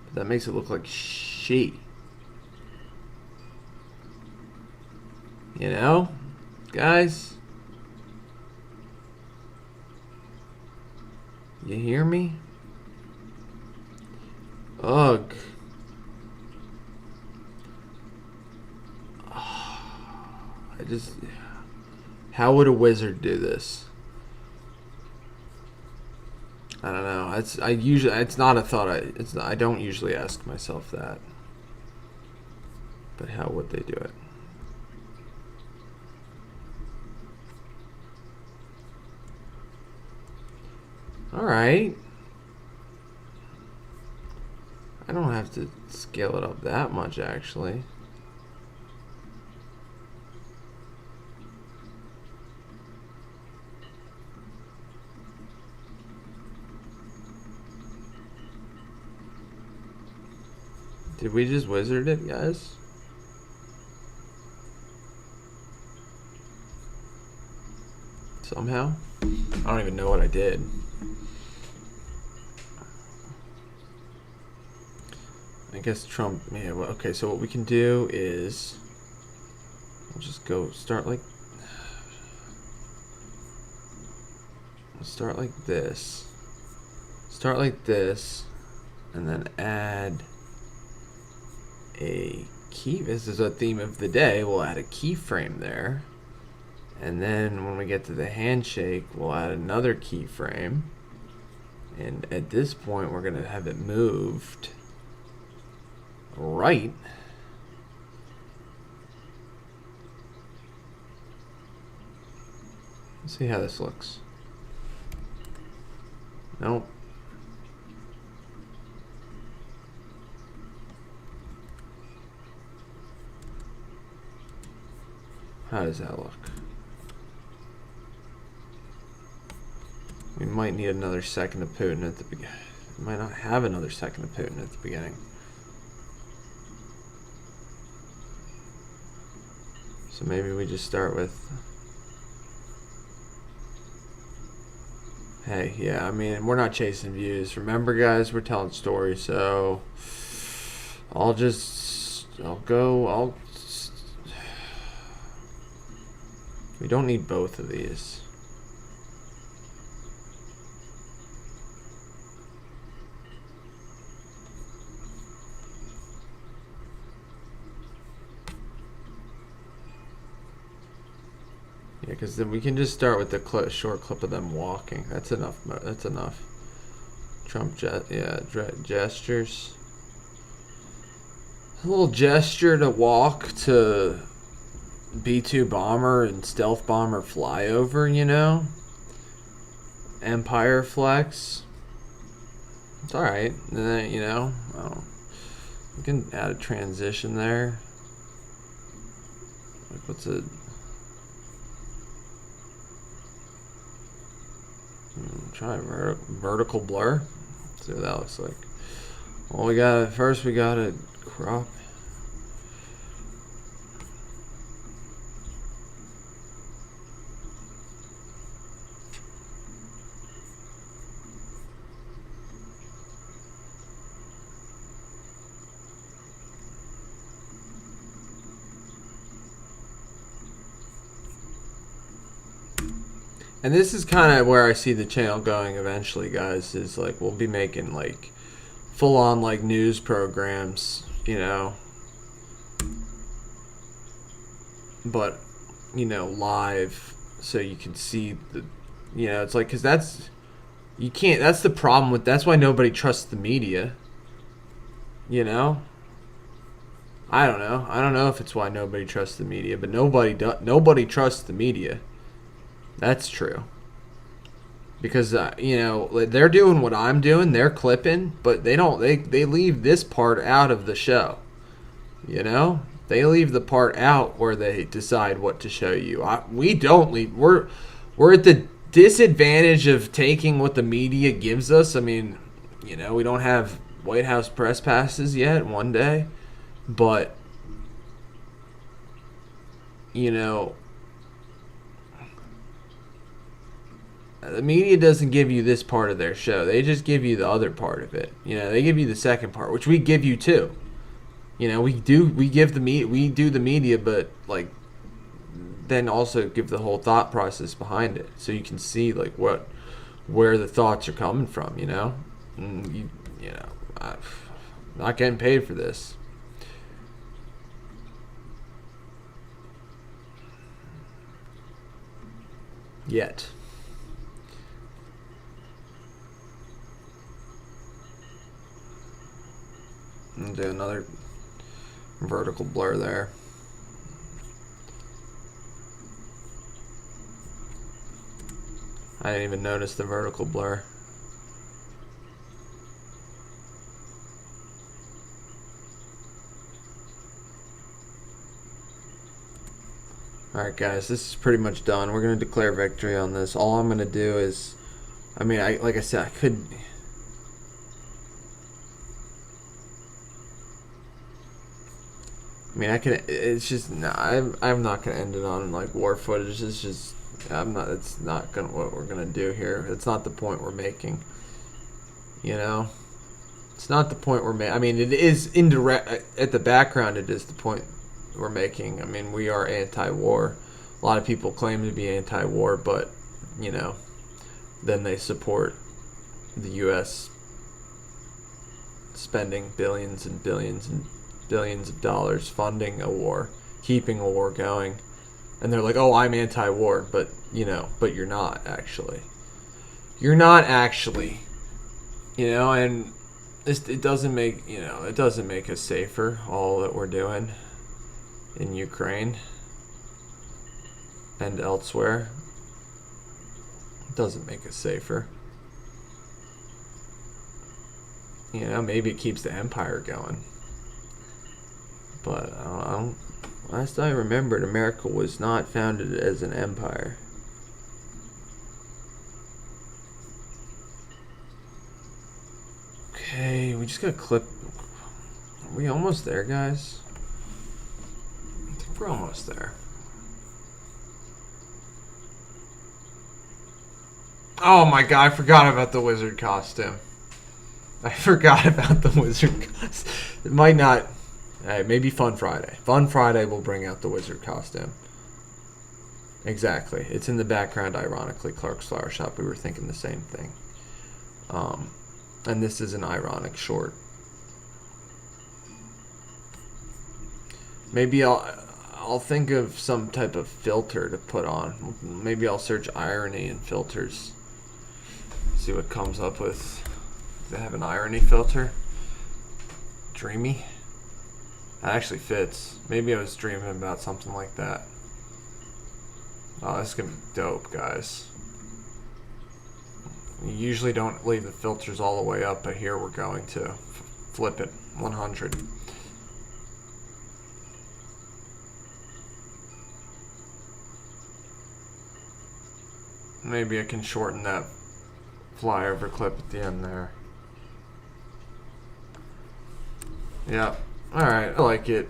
But that makes it look like shit. You know? Guys? You hear me? Ugh. I just... How would a wizard do this? I don't know. It's not a thought. I don't usually ask myself that. But how would they do it? Alright. I don't have to scale it up that much, actually. Did we just wizard it, guys? Somehow? I don't even know what I did. I guess Trump, yeah, well, okay, so what we can do is we'll just go start like this. Start like this and then add a key. This is a theme of the day. We'll add a keyframe there. And then when we get to the handshake, we'll add another keyframe. And at this point, we're going to have it moved right. Let's see how this looks. Nope. How does that look? We might need another second of Putin at the beginning. We might not have another second of Putin at the beginning. So maybe we just start with... Hey, yeah, I mean, we're not chasing views. Remember, guys, we're telling stories, so... We don't need both of these. Yeah, because then we can just start with the short clip of them walking. That's enough. That's enough. Trump gestures. A little gesture to walk to B-2 bomber and stealth bomber flyover, you know? Empire flex. It's alright. And then, you know, we can add a transition there. Like, what's it? Try vertical blur. Let's see what that looks like. Well, we got to crop. And this is kind of where I see the channel going eventually, guys, is like we'll be making like full-on like news programs, you know, but, you know, live, so you can see the, you know, it's like, because that's, you can't, that's the problem with, that's why nobody trusts the media, you know. I don't know if it's why nobody trusts the media, but nobody trusts the media. That's true. Because, you know, they're doing what I'm doing. They're clipping, but they leave this part out of the show. You know? They leave the part out where they decide what to show you. We don't leave. We're at the disadvantage of taking what the media gives us. I mean, you know, we don't have White House press passes yet one day. But, you know, the media doesn't give you this part of their show. They just give you the other part of it. You know, they give you the second part, which we give you too. You know, we do the media, but like then also give the whole thought process behind it, so you can see like where the thoughts are coming from. You know, and you know, I'm not getting paid for this. Yet. And do another vertical blur there. I didn't even notice the vertical blur. Alright guys, this is pretty much done. We're going to declare victory on this. All I'm going to do is, I mean, like I said, I could... I mean, it's just, nah, I'm not going to end it on, like, war footage. It's just, it's not what we're going to do here. It's not the point we're making, you know? It's not the point we're making. I mean, it is indirect, at the background, it is the point we're making. I mean, we are anti-war. A lot of people claim to be anti-war, but, you know, then they support the U.S. spending billions and billions and billions of dollars funding a war, keeping a war going. And they're like, oh, I'm anti-war, but but you're not actually. You're not actually. And it doesn't make us safer, all that we're doing in Ukraine and elsewhere. It doesn't make us safer. Maybe it keeps the empire going. But I don't last I remembered, America was not founded as an empire. Okay, we just got to clip. Are we almost there, guys? I think we're almost there. Oh my god, I forgot about the wizard costume. It might not. Hey, maybe Fun Friday. Fun Friday will bring out the wizard costume. Exactly. It's in the background, ironically, Clark's Flower Shop. We were thinking the same thing. And this is an ironic short. Maybe I'll think of some type of filter to put on. Maybe I'll search irony and filters. See what comes up with. Do they have an irony filter? Dreamy? That actually fits. Maybe I was dreaming about something like that. Oh, this is gonna be dope, guys. You usually don't leave the filters all the way up, but here we're going to flip it 100. Maybe I can shorten that flyover clip at the end there. Yeah. Alright, I like it.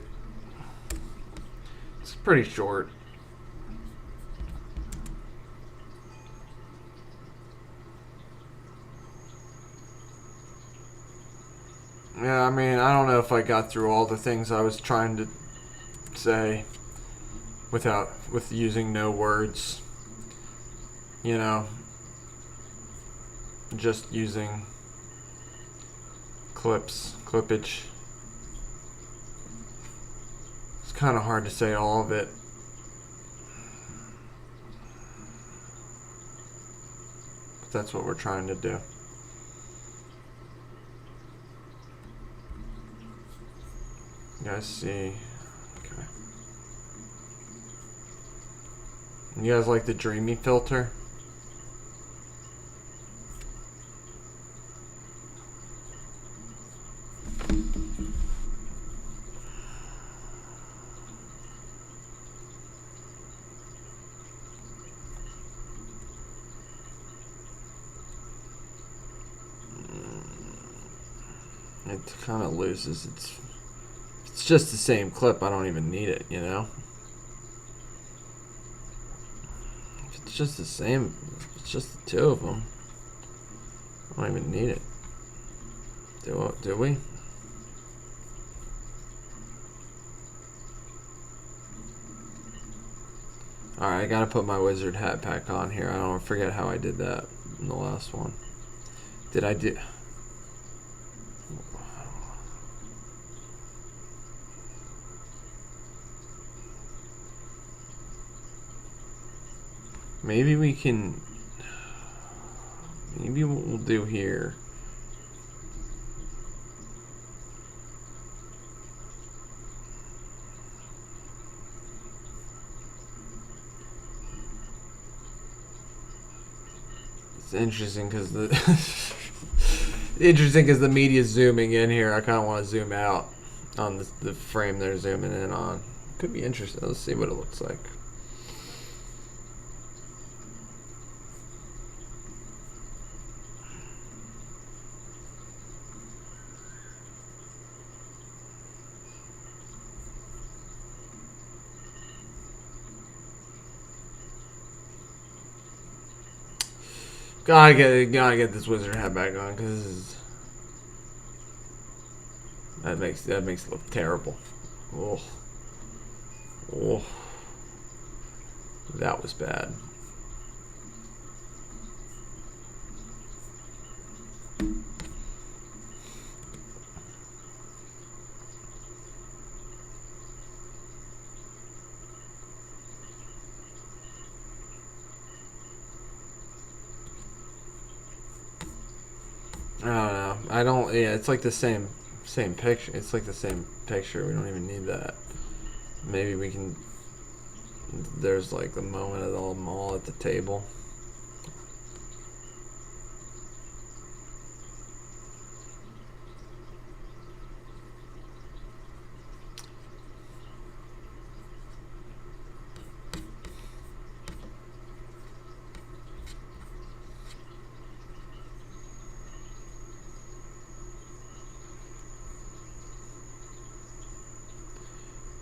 It's pretty short. Yeah, I mean, I don't know if I got through all the things I was trying to say with using no words. Just using clippage. It's kind of hard to say all of it. But that's what we're trying to do. You guys see? Okay. You guys like the dreamy filter? It kind of loses its. It's just the same clip. I don't even need it, If it's just the same, it's just the two of them. I don't even need it. Do we? Alright, I gotta put my wizard hat back on here. I don't forget how I did that in the last one. Did I do... Maybe we can... Maybe what we'll do here... It's interesting because the... the media's zooming in here. I kind of want to zoom out on the frame they're zooming in on. Could be interesting. Let's see what it looks like. Gotta get this wizard hat back on because that makes it look terrible. Oh, that was bad. I don't know. I don't. Yeah, it's like the same picture. It's like the same picture. We don't even need that. Maybe we can. There's like the moment of them all at the table.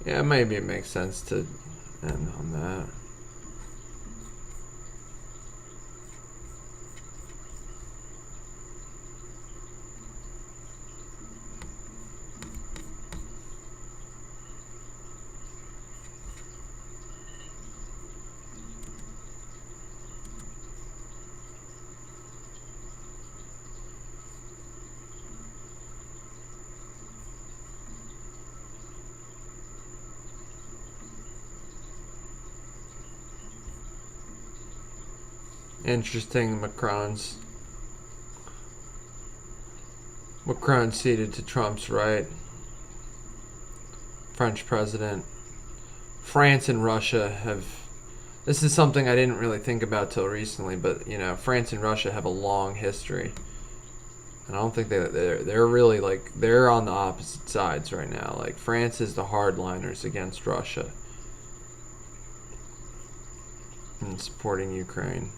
Yeah, maybe it makes sense to end on that. Interesting, Macron ceded to Trump's right. French president. France and Russia have. This is something I didn't really think about till recently, but France and Russia have a long history, and I don't think they're really like they're on the opposite sides right now. Like France is the hardliners against Russia and supporting Ukraine.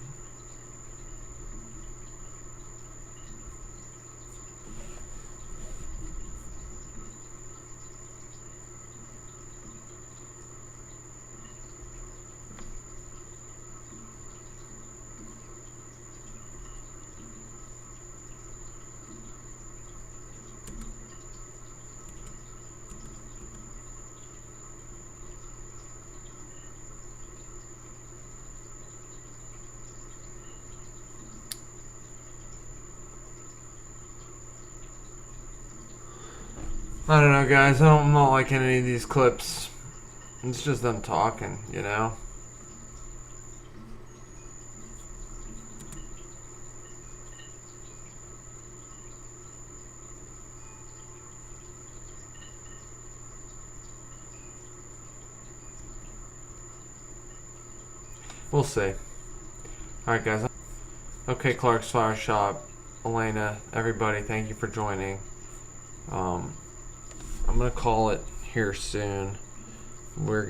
I don't know, guys. I'm not liking any of these clips. It's just them talking, We'll see. Alright, guys. Okay, Clark's Flower Shop. Elena, everybody, thank you for joining. I'm going to call it here soon. We're